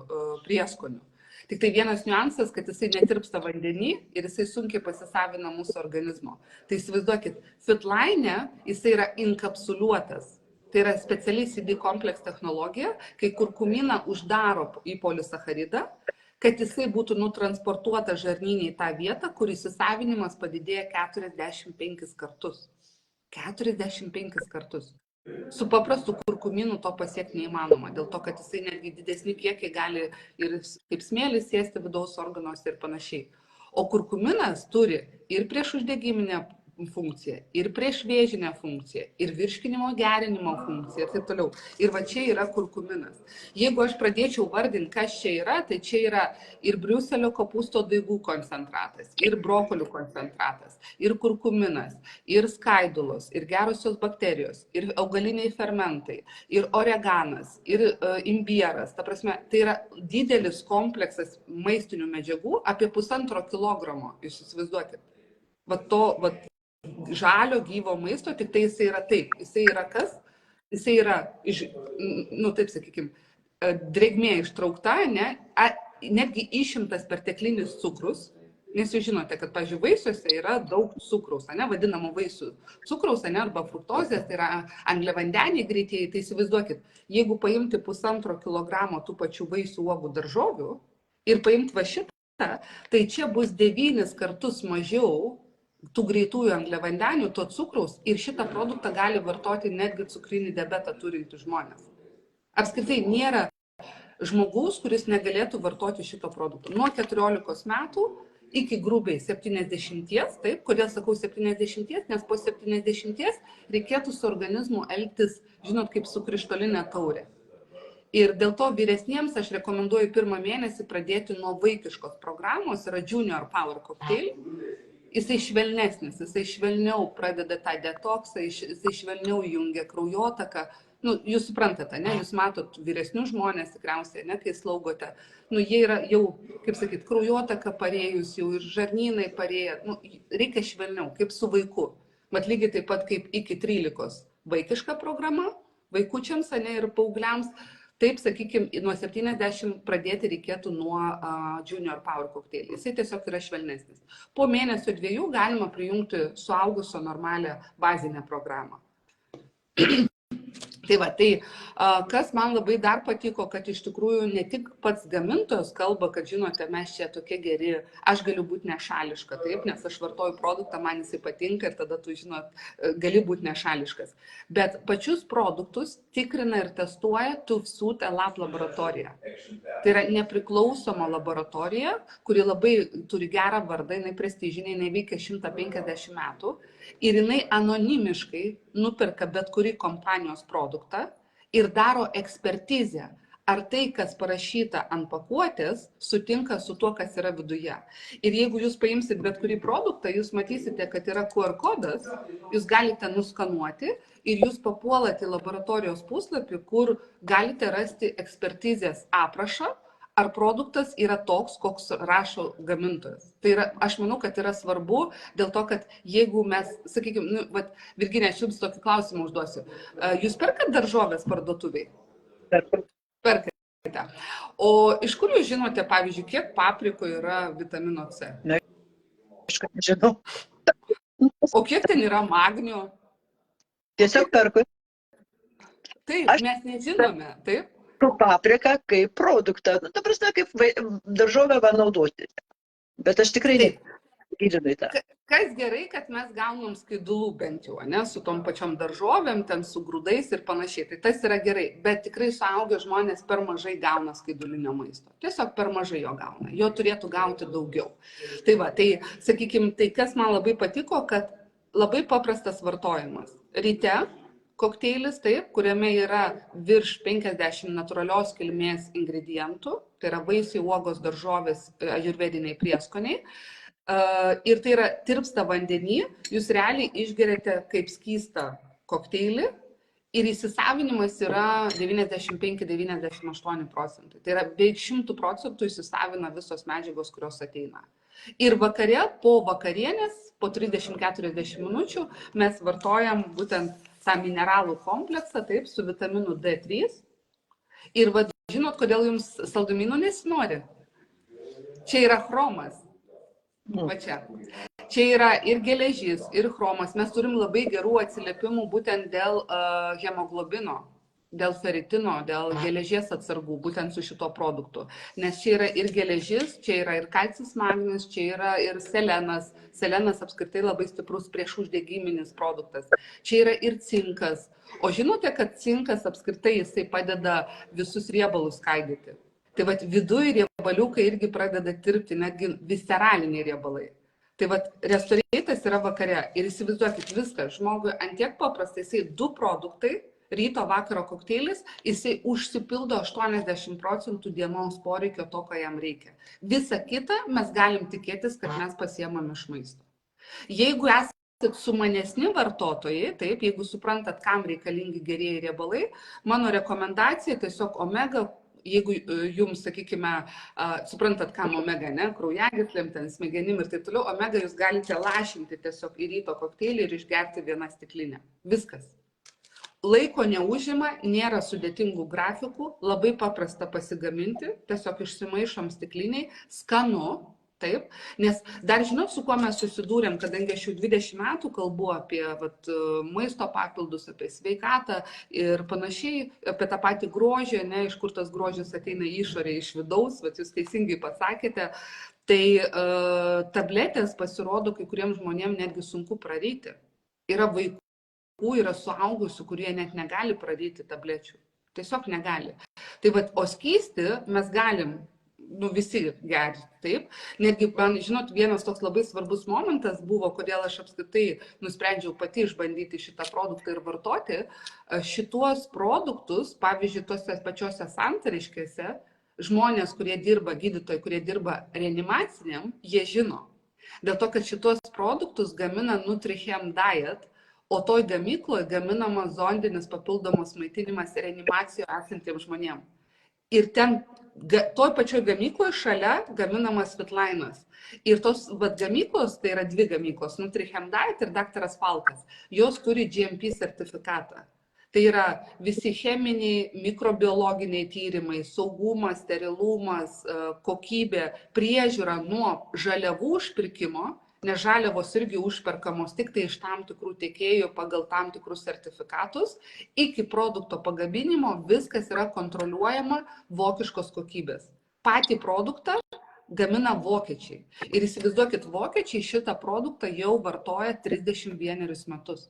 prieskoniu. Tik tai vienas niuansas, kad jisai netirpsta vandenį ir jisai sunkiai pasisavina mūsų organizmo. Tai įsivaizduokit, Fitline jisai yra inkapsuliuotas. Tai Tai yra speciali CD kompleks technologija, kai kurkuminą uždaro į polisacharidą, kad jisai būtų nutransportuotas žarnyne į tą vietą, kur įsisavinimas padidėja 45 kartus. 45 kartus. Su paprastu kurkuminu to pasiekti neįmanoma, dėl to, kad jisai netgi didesni kiekiai gali ir kaip smėlis sėsti vidaus organuose ir panašiai. O kurkuminas turi ir priešuždegiminę funkciją, ir priešvėžinę funkciją, ir virškinimo gerinimo funkciją ir taip toliau. Ir va čia yra kurkuminas. Jeigu aš pradėčiau vardinti, kas čia yra, tai čia yra ir briuselio kopūsto daigų koncentratas, ir brokolių koncentratas, ir kurkuminas, ir skaidulos, ir gerosios bakterijos, ir augaliniai fermentai, ir oreganas, ir imbieras. Ta prasme, tai yra didelis kompleksas maistinių medžiagų apie 1,5 kilogramo. Jūs įsivaizduokit. Žalio gyvo maisto, tik tai jisai yra taip. Jisai yra kas? Jisai yra, taip sakykime, drėgmė ištraukta, netgi išimtas perteklinis cukrus, nes jūs žinote, kad, pavyzdžiui, vaisiuose yra daug cukraus, vadinamo vaisių cukraus, arba fruktozės, tai yra angliavandeniai greitieji, tai įsivaizduokit, jeigu paimti 1,5 kilogramo tų pačių vaisių, uogų, daržovių ir paimti va šitą, tai čia bus 9 kartus mažiau tų greitųjų angliavandenių, to cukraus, ir šitą produktą gali vartoti netgi cukrinį diabetą turintys žmonės. Apskritai nėra žmogaus, kuris negalėtų vartoti šito produkto. Nuo 14 metų iki grubiai 70, taip, kodėl sakau 70, nes po 70 reikėtų su organizmu elgtis, žinot, kaip su krištolinė taurė. Ir dėl to vyresniems aš rekomenduoju 1 mėnesį pradėti nuo vaikiškos programos, yra Junior Power Cocktail. Jisai švelnesnis, jisai švelniau pradeda tą detoksą, jisai švelniau jungia kraujotaką. Jūs suprantate, jūs matot vyresnius žmonės tikriausiai, kai slaugote. Jie yra jau, kaip sakyt, kraujotaka parėjus, jau ir žarnynai parėję. Reikia švelniau, kaip su vaiku. Bet lygiai taip pat kaip iki 13 vaikiška programa, vaikučiams ir paaugliams. Taip, sakykime, nuo 70 pradėti reikėtų nuo Junior Power Cocktail. Jisai tiesiog yra švelnesnis. Po mėnesio 2 galima prijungti suaugusio normalią bazinę programą. Tai kas man labai dar patiko, kad iš tikrųjų ne tik pats gamintojas kalba, kad žinote, mes čia tokie geri, aš galiu būti nešališka, taip, nes aš vartoju produktą, man jisai patinka ir tada tu, žinot, gali būti nešališkas. Bet pačius produktus tikrina ir testuoja Tufsuit Lab laboratorija. Tai yra nepriklausoma laboratorija, kuri labai turi gerą vardą, jinai prestižinė, jinai veikia 150 metų ir jinai anonimiškai nuperka bet kurį kompanijos produktą ir daro ekspertizę, ar tai, kas parašyta ant pakuotės, sutinka su tuo, kas yra viduje. Ir jeigu jūs paimsit bet kurį produktą, jūs matysite, kad yra QR kodas, jūs galite nuskanuoti ir jūs papuolate į laboratorijos puslapį, kur galite rasti ekspertizės aprašą, ar produktas yra toks, koks rašo gamintojas. Tai yra, aš manau, kad yra svarbu, dėl to, kad jeigu mes, sakykime, Virginija, aš jums tokį klausimą užduosiu. Jūs perkat daržovės parduotuviai? Perkate. O iš kur jūs žinote, pavyzdžiui, kiek paprikoje yra vitamino C? Ne, aš kad nežinau. O kiek ten yra magnio? Tiesiog perku. Taip, mes nežinome, taip? Papriką kaip produktą, ta prasme, kaip daržovę naudoti. Bet aš tikrai negilinu į tą. Kas gerai, kad mes gaunam skaidulų bent jau, su tom pačiom daržovėm, ten su grūdais ir panašiai. Tai tas yra gerai, bet tikrai suaugę žmonės per mažai gauna skaidulinio maisto. Tiesiog per mažai jo gauna. Jo turėtų gauti daugiau. Tai sakykime, tai kas man labai patiko, kad labai paprastas vartojimas. Ryte kokteilis, taip, kuriame yra virš 50 natūralios kilmės ingredientų, tai yra vaisiai, uogos, daržovės, ajurvediniai prieskoniai. Ir tai yra tirpsta vandenį, jūs realiai išgeriate kaip skystą kokteilį ir įsisavinimas yra 95–98%. Tai yra beveik 100% įsisavina visos medžiagos, kurios ateina. Ir vakare, po vakarienės, po 30–40 minučių mes vartojam būtent tą mineralų kompleksą, taip, su vitaminu D3. Ir žinot, kodėl jums saldumynų nesinori? Čia yra chromas. Va čia. čia yra ir geležis, ir chromas. Mes turim labai gerų atsiliepimų būtent dėl hemoglobino, dėl feritino, dėl geležies atsargų, būtent su šito produktu. Nes čia yra ir geležis, čia yra ir kalcis magnis, čia yra ir selenas. Selenas apskritai labai stiprus priešuždegiminis produktas. Čia yra ir cinkas. O žinote, kad cinkas apskritai jisai padeda visus riebalus skaidyti. Tai vat viduje riebaliukai irgi pradeda tirpti, netgi visceraliniai riebalai. Tai vat restoreitas yra vakare ir įsivaizduokit viską, žmogui antiek paprastai, jisai 2 produktai, ryto vakaro kokteilis, jisai užsipildo 80% dienos poreikio to, ką jam reikia. Visa kita mes galim tikėtis, kad mes pasiemame iš maisto. Jeigu esate sumanesni vartotojai, taip, jeigu suprantat, kam reikalingi gerieji riebalai, mano rekomendacija tiesiog omega, jeigu jums, sakykime, suprantat, kam omega, ne, kraujagyslėm, ten smegenim ir taip toliau, omega jūs galite lašinti tiesiog į ryto kokteilį ir išgerti 1 stiklinę. Viskas. Laiko neužima, nėra sudėtingų grafikų, labai paprasta pasigaminti, tiesiog išsimaišom stikliniai, skanu, taip, nes dar žinot, su kuo mes susidūrėm, kadangi aš jau 20 metų kalbu apie maisto papildus, apie sveikatą ir panašiai, apie tą patį grožį, ne, iš kur tas grožis ateina išorė, iš vidaus, jūs teisingai pasakėte, tai tabletės pasirodo kai kuriems žmonėms netgi sunku praryti. Yra vaikų, yra suaugusių, kurie net negali praryti tablečių. Tiesiog negali. Tai o skystį mes galim, visi gerti, taip. Netgi, man, žinot, vienas toks labai svarbus momentas buvo, kodėl aš apskritai nusprendžiau pati išbandyti šitą produktą ir vartoti. Šituos produktus, pavyzdžiui, tose pačiose santariškėse, žmonės, kurie dirba, gydytojai, kurie dirba reanimaciniam, jie žino. Dėl to, kad šitos produktus gamina Nutrichem Diet, o toj gamykloje gaminama zondinis papildomas maitinimas reanimacijoje esantiems žmonėms. Ir ten, toj pačioj gamykloje šalia gaminamas Svitlainas. Ir tos gamyklos, tai yra 2 gamyklos, Nutrichem Diet ir Dr. Falkas, jos turi GMP sertifikatą. Tai yra visi cheminiai, mikrobiologiniai tyrimai, saugumas, sterilumas, kokybė, priežiūra nuo žaliavų užpirkimo, nes žaliavos irgi užperkamos tik tai iš tam tikrų tiekėjų pagal tam tikrus sertifikatus, iki produkto pagaminimo viskas yra kontroliuojama vokiškos kokybės. Patį produktą gamina vokiečiai. Ir įsivaizduokit, vokiečiai šitą produktą jau vartoja 31 metus.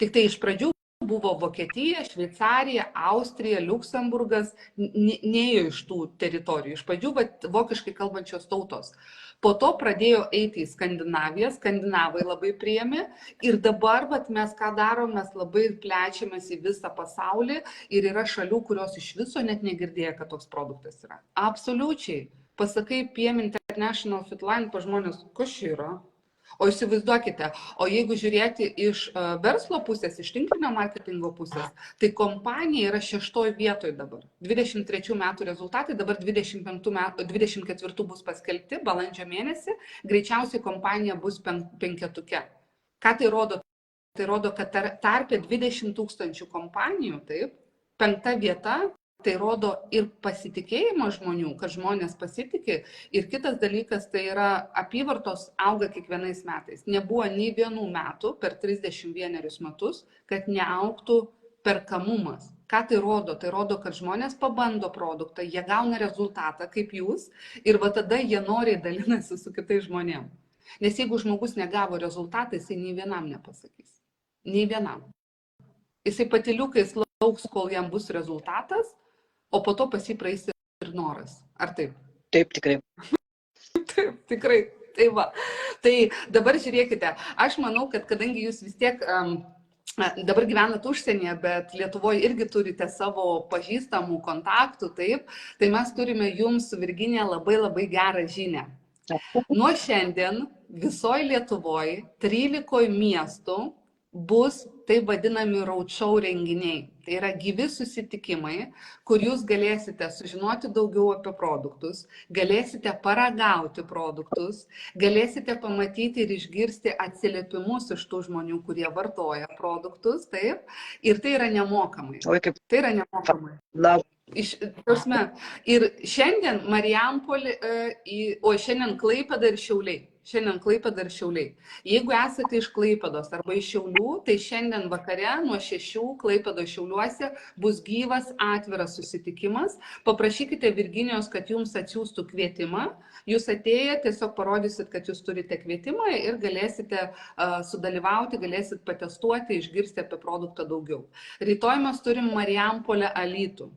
Tik tai iš pradžių buvo Vokietija, Šveicarija, Austrija, Liuksemburgas, neėjo iš tų teritorijų. Iš pradžių vokiškai kalbančios tautos. Po to pradėjo eiti į Skandinaviją, skandinavai labai priėmė ir dabar mes ką darom, mes labai plečiamės į visą pasaulį ir yra šalių, kurios iš viso net negirdėjo, kad toks produktas yra. Absoliučiai. Pasakai PM International Fitline, pa žmonės, kas čia yra? O įsivaizduokite, o jeigu žiūrėti iš verslo pusės, iš tinklinio marketingo pusės, tai kompanija yra 6 vietoje dabar. 23 metų rezultatai, dabar 24 bus paskelbti, balandžio mėnesį, greičiausiai kompanija bus 5-tuke. Ką tai rodo? Tai rodo, kad tarpe 20 000 kompanijų, taip, 5 vieta, tai rodo ir pasitikėjimą žmonių, kad žmonės pasitikė. Ir kitas dalykas, tai yra apyvartos auga kiekvienais metais. Nebuvo nei vienų metų per 31 metus, kad neaugtų perkamumas. Ką tai rodo? Tai rodo, kad žmonės pabando produktą, jie gauna rezultatą kaip jūs ir tada jie noriai dalinasi su kitais žmonėmis. Nes jeigu žmogus negavo rezultatą, jisai nei vienam nepasakys. Nei vienam. Jisai patyliukais lauks, kol jam bus rezultatas, o po to pasipraeis ir noras. Ar taip? Taip, tikrai. Taip, tikrai. Tai va. Tai dabar žiūrėkite, aš manau, kad kadangi jūs vis tiek dabar gyvenat užsienyje, bet Lietuvoje irgi turite savo pažįstamų kontaktų, taip, tai mes turime jums su Virginija labai gerą žinią. Nuo šiandien visoje Lietuvoje 13 miestų bus taip vadinami roadshow renginiai. Tai yra gyvi susitikimai, kur jūs galėsite sužinoti daugiau apie produktus, galėsite paragauti produktus, galėsite pamatyti ir išgirsti atsiliepimus iš tų žmonių, kurie vartoja produktus, taip, ir tai yra nemokamai. Tai yra nemokamai. Ir šiandien Marijampolė, šiandien Klaipėda ir Šiauliai. Šiandien Klaipėda ir Šiauliai. Jeigu esate iš Klaipėdos arba iš Šiaulių, tai šiandien vakare nuo 6 Klaipėdos Šiauliuose bus gyvas atviras susitikimas. Paprašykite Virginijos, kad jums atsiųstų kvietimą. Jūs atėję tiesiog parodysit, kad jūs turite kvietimą ir galėsite sudalyvauti, galėsit patestuoti, išgirsti apie produktą daugiau. Rytoj mes turim Marijampolę, Alytų.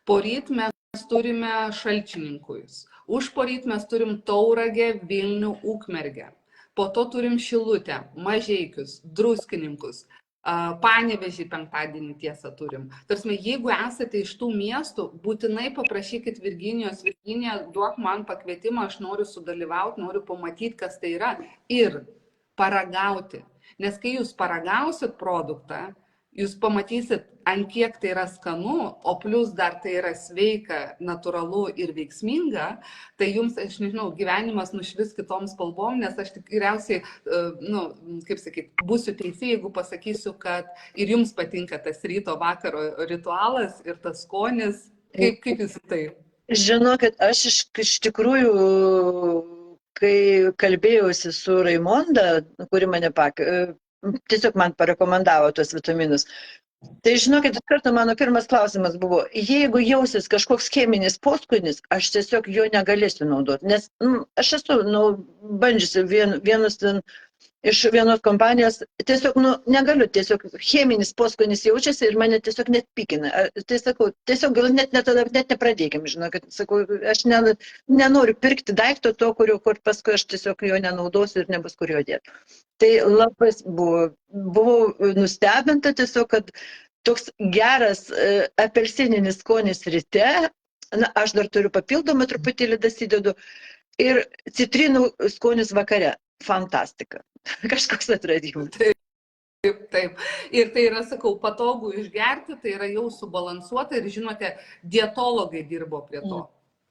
Poryt mes turime Šalčininkujus. Užporyt mes turim Tauragę, Vilnių, Ukmergę. Po to turim Šilutę, Mažeikius, Druskininkus, Panevėžį penktadienį tiesą turim. Tarsi, jeigu esate iš tų miestų, būtinai paprašykit Virginijos, Virginija, duok man pakvietimą, aš noriu sudalyvauti, noriu pamatyti, kas tai yra ir paragauti. Nes kai jūs paragausit produktą, jūs pamatysit, ant kiek tai yra skanu, o plus dar tai yra sveika, natūralu ir veiksminga, tai jums, aš nežinau, gyvenimas nušvis kitom spalvom, nes aš tikriausiai, kaip sakyt, būsiu teisi, jeigu pasakysiu, kad ir jums patinka tas ryto vakaro ritualas ir tas skonis. Kaip jūs tai? Žinokit, aš iš tikrųjų, kai kalbėjausi su Raimonda, kuri mane tiesiog man parekomendavo tuos vitaminus. Tai žinokit, iš karto mano pirmas klausimas buvo, jeigu jausis kažkoks cheminis poskonis, aš tiesiog jo negalėsiu naudoti, nes aš esu bandžiusi iš vienos kompanijos, tiesiog negaliu, tiesiog cheminis poskonis jaučiasi ir mane tiesiog net pykina. Tai sakau, tiesiog gal net nepradėkim, žinokit, sakau, aš nenoriu pirkti daikto to, kur paskui aš tiesiog jo nenaudosiu ir nebus kur jo dėti. Tai labai buvau nustebinta tiesiog, kad toks geras apelsininis skonis ryte, aš dar turiu papildomą truputėlį dasidedu, ir citrinų skonis vakare. Fantastika. Kažkoks atradimas. Taip. Ir tai yra, sakau, patogu išgerti, tai yra jau subalansuota ir žinote, dietologai dirbo prie to,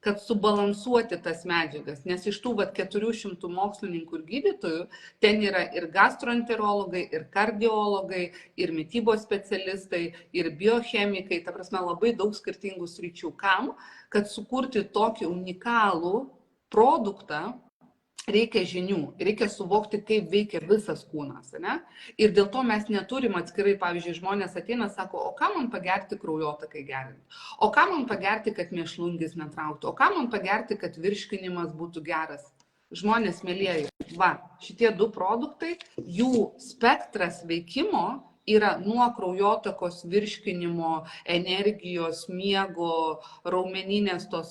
kad subalansuoti tas medžiagas, nes iš tų 400 mokslininkų ir gydytojų ten yra ir gastroenterologai, ir kardiologai, ir mitybos specialistai, ir biochemikai, ta prasme labai daug skirtingų sričių. Kam? Kad sukurti tokį unikalų produktą, reikia žinių, reikia suvokti, kaip veikia visas kūnas, ne? Ir dėl to mes neturim atskirai, pavyzdžiui, žmonės ateina, sako, o ką man pagerti kraujotakai gerinti, o ką man pagerti, kad mėšlungis netrauktų, o ką man pagerti, kad virškinimas būtų geras. Žmonės, mielieji, šitie 2 produktai, jų spektras veikimo yra nuo kraujotakos, virškinimo, energijos, miego, raumeninės tos,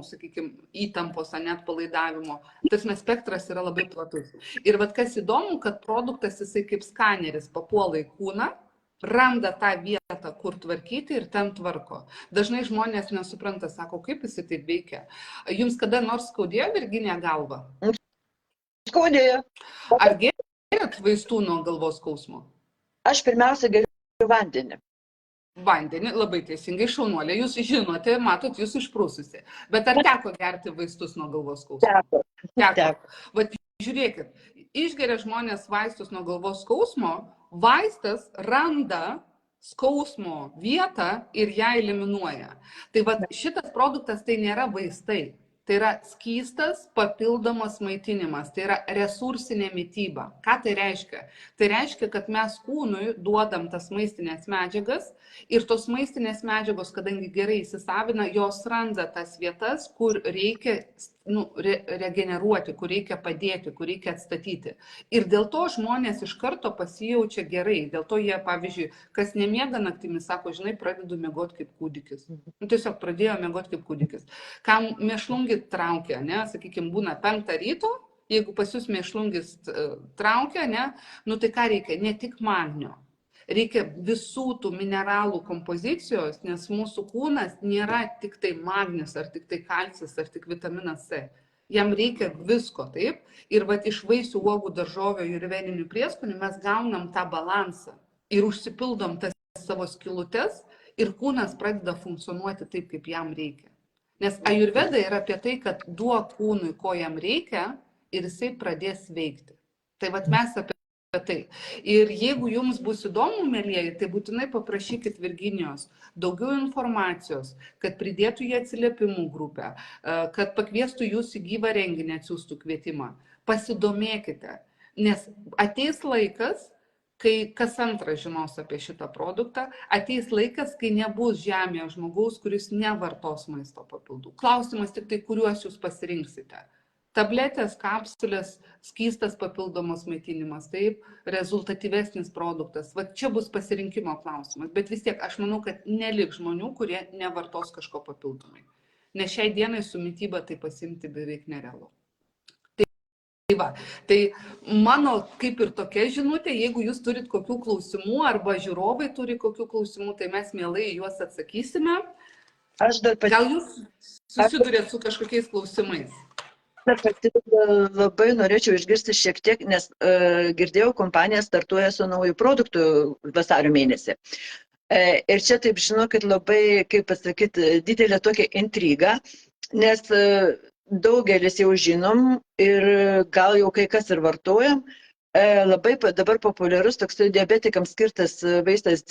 sakykime, įtampos, net palaidavimo. Tas spektras yra labai platus. Ir kas įdomu, kad produktas jisai kaip skaneris papuola į kūną, randa tą vietą, kur tvarkyti ir ten tvarko. Dažnai žmonės nesupranta, sako, kaip jisai taip veikia. Jums kada nors skaudėjo, Virginija, galva? Skaudėjo. Ar gėrėt vaistų nuo galvos skausmo? Aš pirmiausia geriu vandenį. Vandenį, labai teisingai, šaunuolė. Jūs žinote, matot, jūs išprūsusi. Bet ar teko gerti vaistus nuo galvos skausmo? Teko. Vat žiūrėkit, išgeria žmonės vaistus nuo galvos skausmo, vaistas randa skausmo vietą ir ją eliminuoja. Tai šitas produktas tai nėra vaistai. Tai yra skystas papildomas maitinimas, tai yra resursinė mityba. Ką tai reiškia? Tai reiškia, kad mes kūnui duodam tas maistinės medžiagas ir tos maistinės medžiagos, kadangi gerai įsisavina, jos randa tas vietas, kur reikia regeneruoti, kur reikia padėti, kur reikia atstatyti. Ir dėl to žmonės iš karto pasijaučia gerai. Dėl to jie, pavyzdžiui, kas nemiega naktimis, sako, žinai, pradedu miegoti kaip kūdikis. Tiesiog pradėjo miegoti kaip kūdikis. Kam mėšlungį traukia, sakykime, būna 5 ryto, jeigu pas jūs mėšlungis traukia, tai ką reikia? Ne tik magnio. Reikia visų tų mineralų kompozicijos, nes mūsų kūnas nėra tik tai magnis, ar tik tai kalcis, ar tik vitaminas C. Jam reikia visko, taip? Ir iš vaisių, uogų, daržovių ir veninių prieskonių mes gaunam tą balansą ir užsipildom tas savo skylutes ir kūnas pradeda funkcionuoti taip, kaip jam reikia. Nes ajurveda yra apie tai, kad duok kūnui, ko jam reikia ir jisai pradės veikti. Tai mes apie tai. Ir jeigu jums bus įdomu, mėlyjeji, tai būtinai paprašykit Virginijos daugiau informacijos, kad pridėtų į atsiliepimų grupę, kad pakviestų jūs į gyvą renginį, atsiųstų kvietimą. Pasidomėkite, nes ateis laikas, kai kas antras žinos apie šitą produktą, ateis laikas, kai nebus žemėje žmogaus, kuris nevartos maisto papildų. Klausimas tik tai, kuriuos jūs pasirinksite. Tabletės, kapsulės, skystas papildomas maitinimas, taip, rezultatyvesnis produktas. Va čia bus pasirinkimo klausimas, bet vis tiek aš manau, kad neliks žmonių, kurie nevartos kažko papildomai. Nes šiai dienai su mityba tai pasimti beveik nerealu. Tai mano kaip ir tokia žinutė, jeigu jūs turit kokių klausimų arba žiūrovai turi kokių klausimų, tai mes mielai juos atsakysime. Gal jūs susidurėt su kažkokiais klausimais? Pati labai norėčiau išgirsti šiek tiek, nes girdėjau, kompanija startuoja su naujų produktų vasario mėnesį. Ir čia taip žinokit labai, kaip pasakyti, didelė tokia intriga, nes daugelis jau žinom ir gal jau kai kas ir vartojam. Labai dabar populiarus toksai diabetikams skirtas vaistas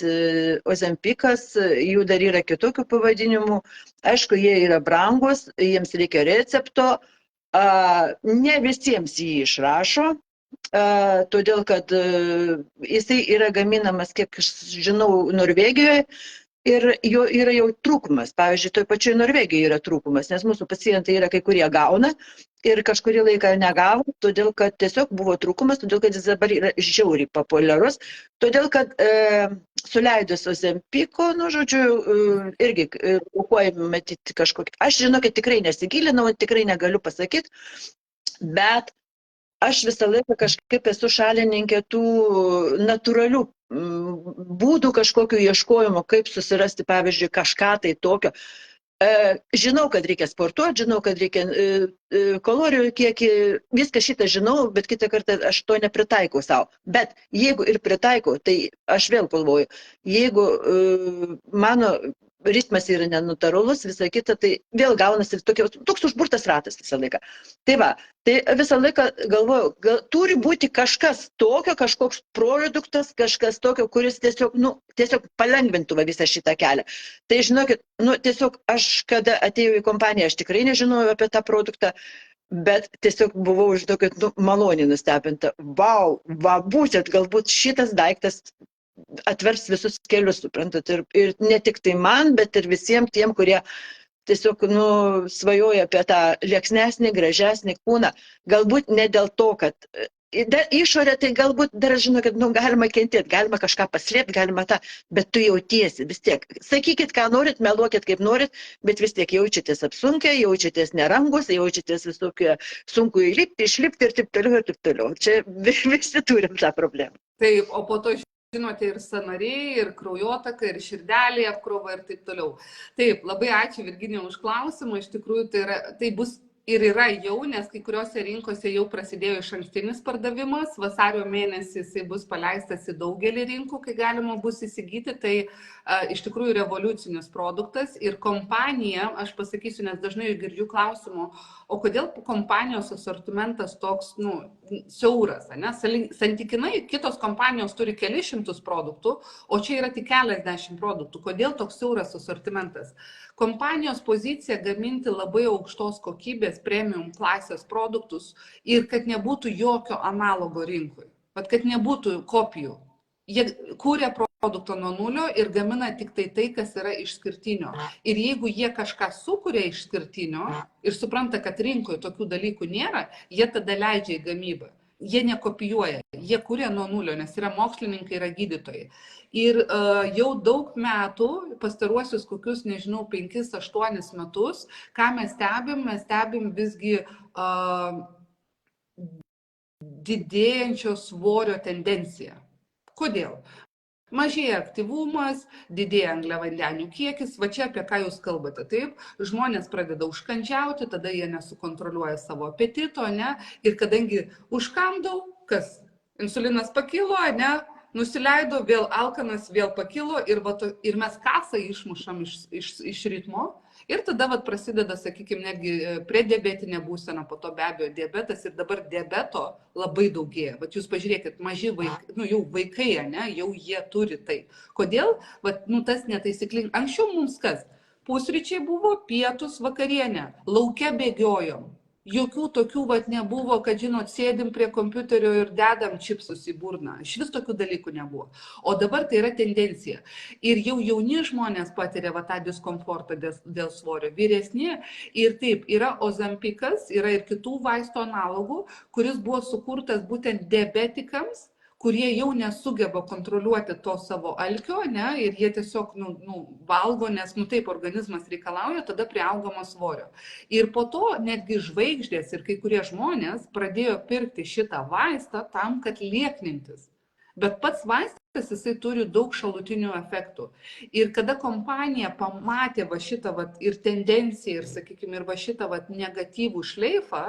Ozempikas, jų dar yra kitokių pavadinimų. Aišku, jie yra brangus, jiems reikia recepto. Ne visiems jį išrašo, todėl kad jisai yra gaminamas, kiek žinau, Norvegijoje ir jo yra jau trūkumas. Pavyzdžiui, toj pačioj Norvegijoje yra trūkumas, nes mūsų pacientai yra kai kurie gauna ir kažkurį laiką negavo, todėl kad tiesiog buvo trūkumas, todėl kad jis dabar yra žiauriai populiarus, todėl kad suleidus Ozempiko, nu, žodžiu, irgi aukojami matyti kažkokį. Aš žinau, kad tikrai nesigilinau, tikrai negaliu pasakyti, bet aš visą laiką kažkaip esu šalininkė tų natūralių būdų kažkokių ieškojimo, kaip susirasti, pavyzdžiui, kažką tai tokio. Žinau, kad reikia sportuoti, žinau, kad reikia kalorijų kiekį, viską šitą žinau, bet kitą kartą aš to nepritaikau savo. Bet jeigu ir pritaikau, tai aš vėl galvoju, jeigu mano ritmas yra nenatūralus, visa kita, tai vėl gaunasi toks užburtas ratas visą laiką. Tai va, tai visą laiką galvoju, turi būti kažkas tokio, kažkoks produktas, kažkas tokio, kuris tiesiog palengvintų visą šitą kelią. Tai žinokit, tiesiog aš, kada atėjau į kompaniją, aš tikrai nežinojau apie tą produktą, bet tiesiog buvau žinokit, maloniai nustebinta. Vau, va, būtent galbūt šitas daiktas atvers visus kelius, suprantat, ir ne tik tai man, bet ir visiems tiem, kurie tiesiog svajoja apie tą lieknesnį, gražesnį kūną. Galbūt ne dėl to, kad išorė, tai galbūt dar žinau, kad galima kentėti, galima kažką paslėpti, galima tą, bet tu jautiesi vis tiek. Sakykit, ką norit, meluokit, kaip norit, bet vis tiek jaučiatės apsunkę, jaučiatės nerangus, jaučiatės visokie sunku įlipti, išlipti ir taip toliau, ir taip toliau. Čia visi turim tą problemą. Taip, o po to žinote, ir sąnariai, ir kraujotaka, ir širdelė apkrova ir taip toliau. Taip, labai ačiū Virginija už klausimą, iš tikrųjų tai bus ir yra jau, nes kai kuriuose rinkose jau prasidėjo išankstinis pardavimas, vasario mėnesį jisai bus paleistas į daugelį rinkų, kai galima bus įsigyti, tai iš tikrųjų revoliucinis produktas ir kompanija, aš pasakysiu, nes dažnai girdžiu klausimų, o kodėl kompanijos asortimentas toks, siauras, ne? Santykinai kitos kompanijos turi kelis šimtus produktų, o čia yra tik keliasdešimt produktų. Kodėl toks siauras asortimentas? Kompanijos pozicija gaminti labai aukštos kokybės premium klasės produktus ir kad nebūtų jokio analogo rinkui, kad nebūtų kopijų. Jie kūrė produktą nuo nulio ir gamina tik tai, kas yra išskirtinio. Ir jeigu jie kažką sukuria išskirtinio ir supranta, kad rinkoje tokių dalykų nėra, jie tada leidžia į gamybą. Jie nekopijuoja, jie kūrė nuo nulio, nes yra mokslininkai, yra gydytojai. Ir jau daug metų, pastaruosius kokius, 5-8 metus, ką mes stebim visgi didėjančio svorio tendenciją. Kodėl? Mažėja aktyvumas, didėja angliavandenių kiekis, va čia apie ką jūs kalbate, taip? Žmonės pradeda užkandžiauti, tada jie nesukontroliuoja savo apetito, ne? Ir kadangi užkandau, kas? Insulinas pakilo, ne? Nusileido, vėl alkanas, vėl pakilo ir mes kasą išmušam iš ritmo Ir tada vat, prasideda, sakykime, netgi prediabetinė būsena, po to be abejo diabetas ir dabar diabeto labai daugėja. Vat jūs pažiūrėkit, maži vaikai, jau vaikai, ne, jau jie turi tai. Kodėl? Vat, tas netaisyklingai. Anksčiau mums kas? Pusryčiai buvo, pietus, vakarienė, lauke bėgiojom. Jokių tokių vat nebuvo, kad, žinot, sėdim prie kompiuterio ir dedam čipsus į burną. Iš vis tokių dalykų nebuvo. O dabar tai yra tendencija. Ir jau jauni žmonės patiria va tą diskomfortą dėl svorio. Vyresni ir taip, yra Ozempikas, yra ir kitų vaistų analogų, kuris buvo sukurtas būtent diabetikams, kurie jau nesugeba kontroliuoti to savo alkio, ne, ir jie tiesiog valgo, nes taip organizmas reikalauja, tada priaugama svorio. Ir po to netgi žvaigždės ir kai kurie žmonės pradėjo pirkti šitą vaistą tam, kad lieknintis. Bet pats vaistas, jisai turi daug šalutinių efektų. Ir kada kompanija pamatė va šitą ir tendenciją, ir, sakykime, ir va šitą negatyvų šleifą,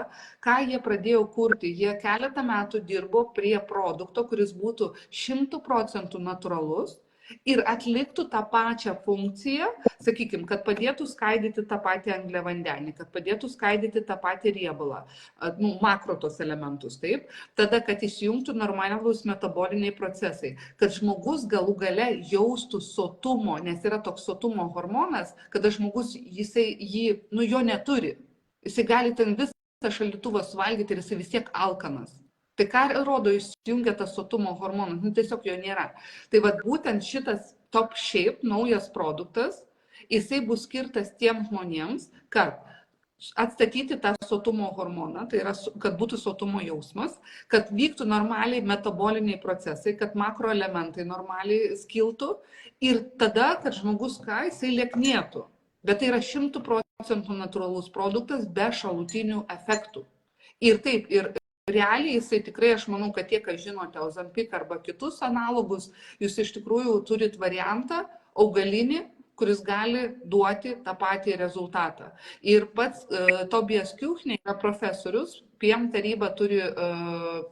ką jie pradėjo kurti, jie keletą metų dirbo prie produkto, kuris būtų 100% natūralus ir atliktų tą pačią funkciją, sakykime, kad padėtų skaidyti tą patį angliavandenį, kad padėtų skaidyti tą patį riebalą, makro tos elementus, taip, tada, kad įsijungtų normalūs metaboliniai procesai, kad žmogus galų gale jaustų sotumo, nes yra toks sotumo hormonas, kada žmogus jo neturi, jisai gali ten visą šaldytuvą suvalgyti ir jisai vis tiek alkanas. Tai ką rodo, išsijungia tas sotumo hormonas, tiesiog jo nėra. Tai būtent šitas Top Shape, naujas produktas, jisai bus skirtas tiem žmonėms, kad atstatyti tą sotumo hormoną, tai yra, kad būtų sotumo jausmas, kad vyktų normaliai metaboliniai procesai, kad makroelementai normaliai skiltų ir tada, kad žmogus jisai lieknėtų. Bet tai yra 100% natūralus produktas be šalutinių efektų. Ir taip, ir realiai jisai tikrai, aš manau, kad tie, kas žinote Ozempic arba kitus analogus, jūs iš tikrųjų turit variantą augalinį, kuris gali duoti tą patį rezultatą. Ir pats Tobias Kuchne yra profesorius, PM taryba turi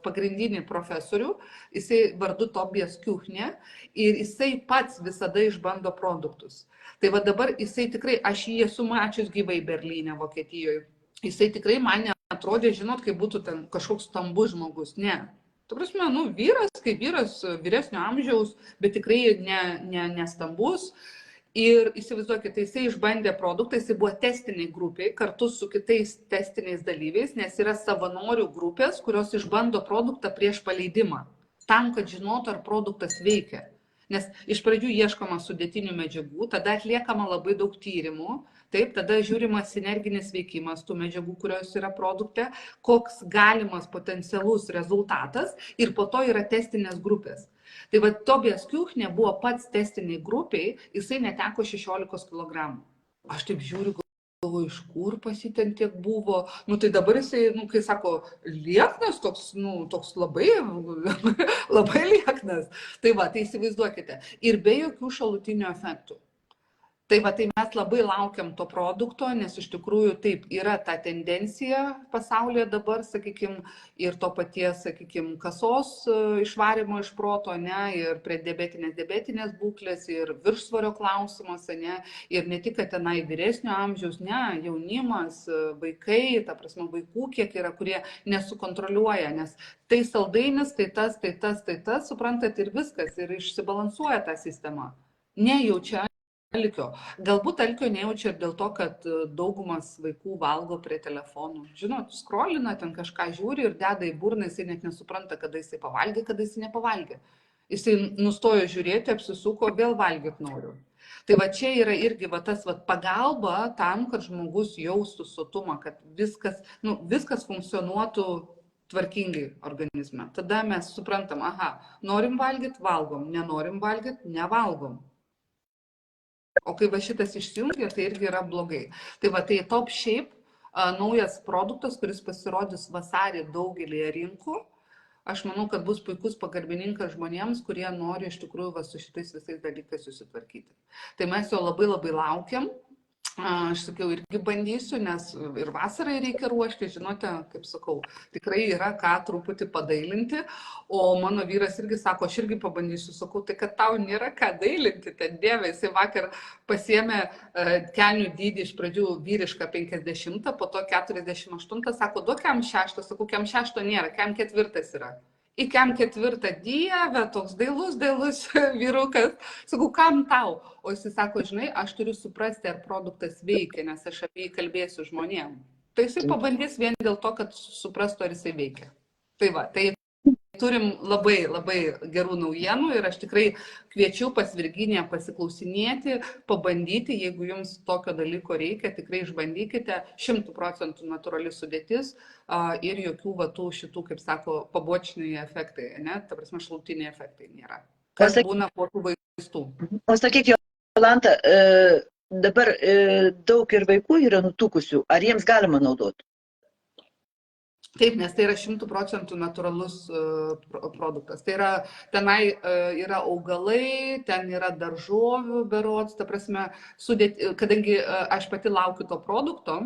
pagrindinį profesorių, jisai vardu Tobias Kuchne ir jisai pats visada išbando produktus. Tai dabar jisai tikrai, aš jį esu mačius gyvai Berlyne, Vokietijoje, jisai tikrai man atrodė, žinot, kaip būtų ten kažkoks stambus žmogus. Ne. Tu prasme, vyras, kaip vyras vyresnio amžiaus, bet tikrai ne stambus. Ir įsivaizduokite, jisai išbandė produktą, jisai buvo testiniai grupiai kartu su kitais testiniais dalyviais, nes yra savanorių grupės, kurios išbando produktą prieš paleidimą, tam, kad žinotų, ar produktas veikia. Nes iš pradžių ieškoma sudėtinių medžiagų, tada atliekama labai daug tyrimų, taip, tada žiūrimas sinerginis veikimas tų medžiagų, kurios yra produkte, koks galimas potencialus rezultatas ir po to yra testinės grupės. Tai Tobias Kuchne buvo pats testiniai grupiai, jisai neteko 16 kg. Aš taip žiūriu, galvoju, iš kur pas jį ten tiek buvo. Tai dabar jisai, kai sako, lieknas, toks labai lieknas. Tai įsivaizduokite. Ir be jokių šalutinių efektų. Tai mes labai laukiam to produkto, nes iš tikrųjų taip yra ta tendencija pasaulyje dabar, sakykime, ir to paties, sakykime, kasos išvarimo iš proto, ne, ir prie diabetinės būklės, ir viršsvorio klausimas, ne, ir ne tik, kad tenai vyresnio amžiaus, ne, jaunimas, vaikai, ta prasme, vaikų kiek yra, kurie nesukontroliuoja, nes tai saldainis, tai tas, suprantat, ir viskas, ir išsibalansuoja ta sistema. Nejaučia alkio. Galbūt alkio nejaučia ir dėl to, kad daugumas vaikų valgo prie telefonų. Žinot, skrolina, ten kažką žiūri ir deda į burną, jisai net nesupranta, kada jisai pavalgė, kada jisai nepavalgė. Jisai nustojo žiūrėti, apsisuko, vėl valgyti noriu. Tai čia yra irgi tas pagalba tam, kad žmogus jaustų sotumą, kad viskas funkcionuotų tvarkingai organizme. Tada mes suprantam, norim valgyti, valgom, nenorim valgyti, nevalgom. O kai šitas išsijungia, tai irgi yra blogai. Tai Top Shape, naujas produktas, kuris pasirodys vasarį daugelį rinkų. Aš manau, kad bus puikus pagalbininkas žmonėms, kurie nori iš tikrųjų su šitais visais dalykais susitvarkyti. Tai mes jo labai labai laukiam. Aš sakiau, irgi bandysiu, nes ir vasarai reikia ruošti, žinote, kaip sakau, tikrai yra ką truputį padailinti, o mano vyras irgi sako, aš irgi pabandysiu, sakau, tai kad tau nėra ką dailinti, ten dieve, jisai vakar pasiėmė kelnių dydį iš pradžių vyrišką 50, po to 48, sako, duok kiam 6, sakau, kiam 6 nėra, kiam 4 yra. Į kiam 4 dievę, toks dailus vyrukas. Sakau, kam tau? O jis sako, žinai, aš turiu suprasti, ar produktas veikia, nes aš apie jį kalbėsiu žmonėm. Tai jisai pabandys vien dėl to, kad suprastų, ar jisai veikia. Tai va, tai turim labai gerų naujienų ir aš tikrai kviečiu pas Virginiją pasiklausinėti, pabandyti, jeigu jums tokio dalyko reikia, tikrai išbandykite, 100% natūrali sudėtis ir jokių vatų šitų, kaip sako, pabočiniai efektai, ne, ta prasme, šalutiniai efektai nėra. Kas būna po tų vaistų. O sakyk, Jolanta, dabar daug ir vaikų yra nutukusių, ar jiems galima naudoti? Taip, nes tai yra 100% natūralus produktas. Tai yra, tenai yra augalai, ten yra daržovių berods, ta prasme, kadangi aš pati laukiu to produkto,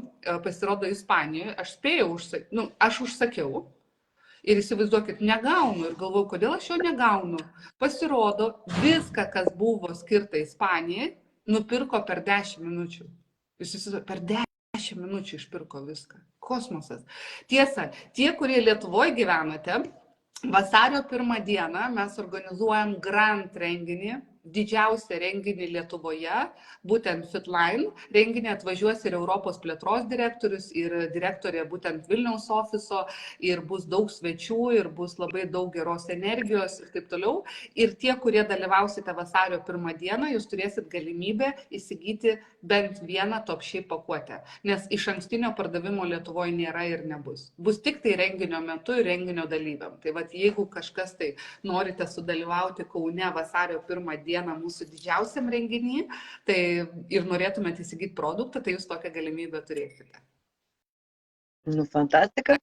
pasirodo Ispanijoje, aš spėjau, aš užsakiau ir įsivaizduokit, negaunu ir galvoju, kodėl aš jo negaunu. Pasirodo, viską, kas buvo skirta Ispanijai, nupirko per 10 minučių. Jūs įsivaizduokit, per 10 minučių išpirko viską. Kosmosas. Tiesa, tie, kurie Lietuvoje gyvenate, vasario 1 dieną mes organizuojam Grand renginį, didžiausią renginį Lietuvoje, būtent Fitline. Renginį atvažiuos ir Europos plėtros direktorius, ir direktorė būtent Vilniaus ofiso, ir bus daug svečių, ir bus labai daug geros energijos ir taip toliau. Ir tie, kurie dalyvausite vasario 1 dieną, jūs turėsit galimybę įsigyti bent vieną Top Shape pakuotę, nes iš ankstinio pardavimo Lietuvoje nėra ir nebus. Bus tik tai renginio metu ir renginio dalyviam. Tai vat, jeigu kažkas tai norite sudalyvauti Kaune vasario 1 dieną mūsų didžiausiam renginį, tai ir norėtumėte įsigyti produktą, tai jūs tokią galimybę turėsite. Nu, fantastika.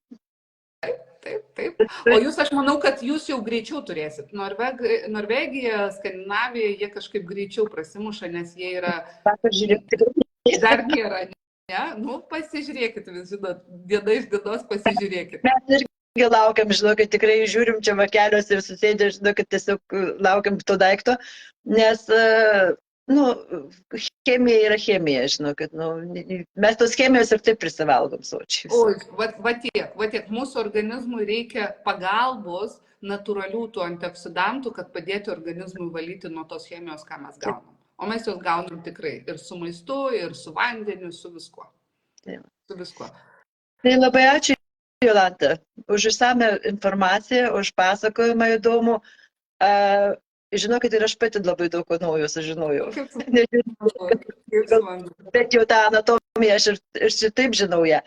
Taip. O jūs, aš manau, kad jūs jau greičiau turėsit. Norvegija, Skandinavija, jie kažkaip greičiau prasimuša, nes jie yra... Dar nėra, ne? Nu, pasižiūrėkit, vis žinot, diena iš dienos pasižiūrėkit. Mes irgi laukiam, žinokit, tikrai žiūrim čia vakeliuose ir susėdė, žinokit, tiesiog laukiam to daikto, nes, chemija yra chemija, žinokit, mes tos chemijos ir taip prisivalgom sočiai. Oi, va tiek, mūsų organizmui reikia pagalbos natūralių tų antioksidantų, kad padėti organizmui valyti nuo tos chemijos, ką mes gaunam. O mes jos gaunam tikrai ir su maistu, ir su vandeniu, su viskuo. Su viskuo. Tai labai ačiū, Jolanta, už išsame informaciją, už pasakojimą įdomų. Žinokit, ir aš pati labai daug ko naujo sužinojau. Bet jau tą anatomiją aš ir šitaip žinau ją.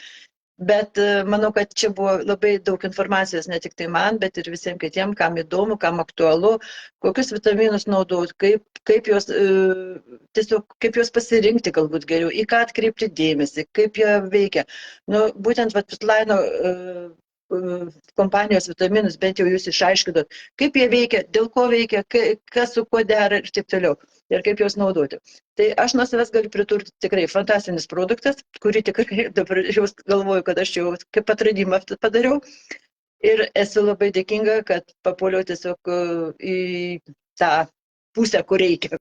Bet manau, kad čia buvo labai daug informacijos, ne tik tai man, bet ir visiems kitiems, kam įdomu, kam aktualu, kokius vitaminus naudoti, kaip juos pasirinkti galbūt geriau, į ką atkreipti dėmesį, kaip jie veikia. Būtent Fitline kompanijos vitaminus, bent jau jūs išaiškinot, kaip jie veikia, dėl ko veikia, kas su kuo dera ir taip toliau, ir kaip juos naudoti. Tai aš nuo savęs galiu pridurti tikrai fantastinis produktas, kurį tikrai dabar jau galvoju, kad aš jau kaip atradimą padariau. Ir esu labai dėkinga, kad papuoliau tiesiog į tą pusę, kur reikia.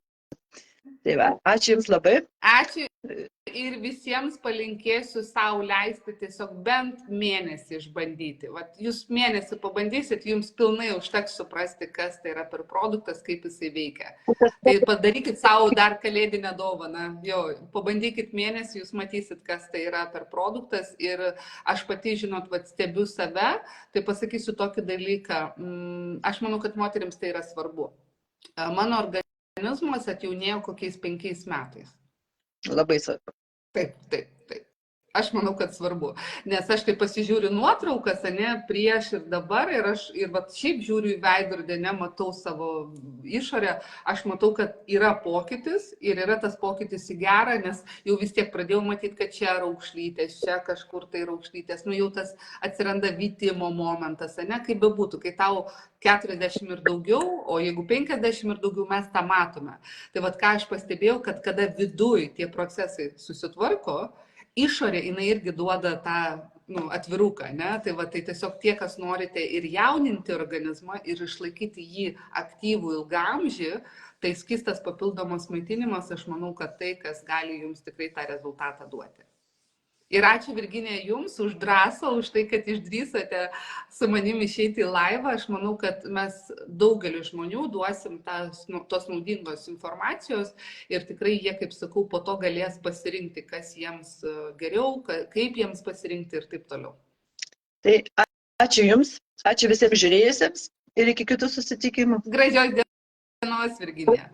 Tai va, ačiū Jums labai. Ačiū ir visiems palinkėsiu savo leisti tiesiog bent mėnesį išbandyti. Vat jūs mėnesį pabandysit, jums pilnai užteks suprasti, kas tai yra per produktas, kaip jisai veikia. Tai padarykit savo dar kalėdinę dovaną. Pabandykit mėnesį, jūs matysit, kas tai yra per produktas. Ir aš pati, žinot, stebiu save, tai pasakysiu tokį dalyką. Aš manau, kad moterims tai yra svarbu. Mano organizmas atjaunėjo kokiais 5 metais. Labai svarbu. Taip. Aš manau, kad svarbu, nes aš kai pasižiūriu nuotraukas, ne, prieš ir dabar, ir šiaip žiūriu į veidrodį, matau savo išorę, aš matau, kad yra pokytis ir yra tas pokytis į gerą, nes jau vis tiek pradėjau matyti, kad čia raukšlytės, čia kažkur tai raukšlytės, jau tas atsiranda vytimo momentas, ne, kaip bebūtų, kai tau 40 ir daugiau, o jeigu 50 ir daugiau, mes tą matome. Tai ką aš pastebėjau, kad kada viduj tie procesai susitvarko, išorė jinai irgi duoda tą atviruką, ne? Tai tiesiog tie, kas norite ir jauninti organizmą, ir išlaikyti jį aktyvų ilgamžį, tai skystas papildomas maitinimas, aš manau, kad tai, kas gali jums tikrai tą rezultatą duoti. Ir ačiū, Virginija, jums už drąsą, už tai, kad išdrįsote su manimi išeiti į laivą. Aš manau, kad mes daugeliu žmonių duosim tos naudingos informacijos ir tikrai jie, kaip sakau, po to galės pasirinkti, kas jiems geriau, kaip jiems pasirinkti ir taip toliau. Tai ačiū Jums, ačiū visiems žiūrėjusiems ir iki kitų susitikimų. Gražios dienos, Virginija.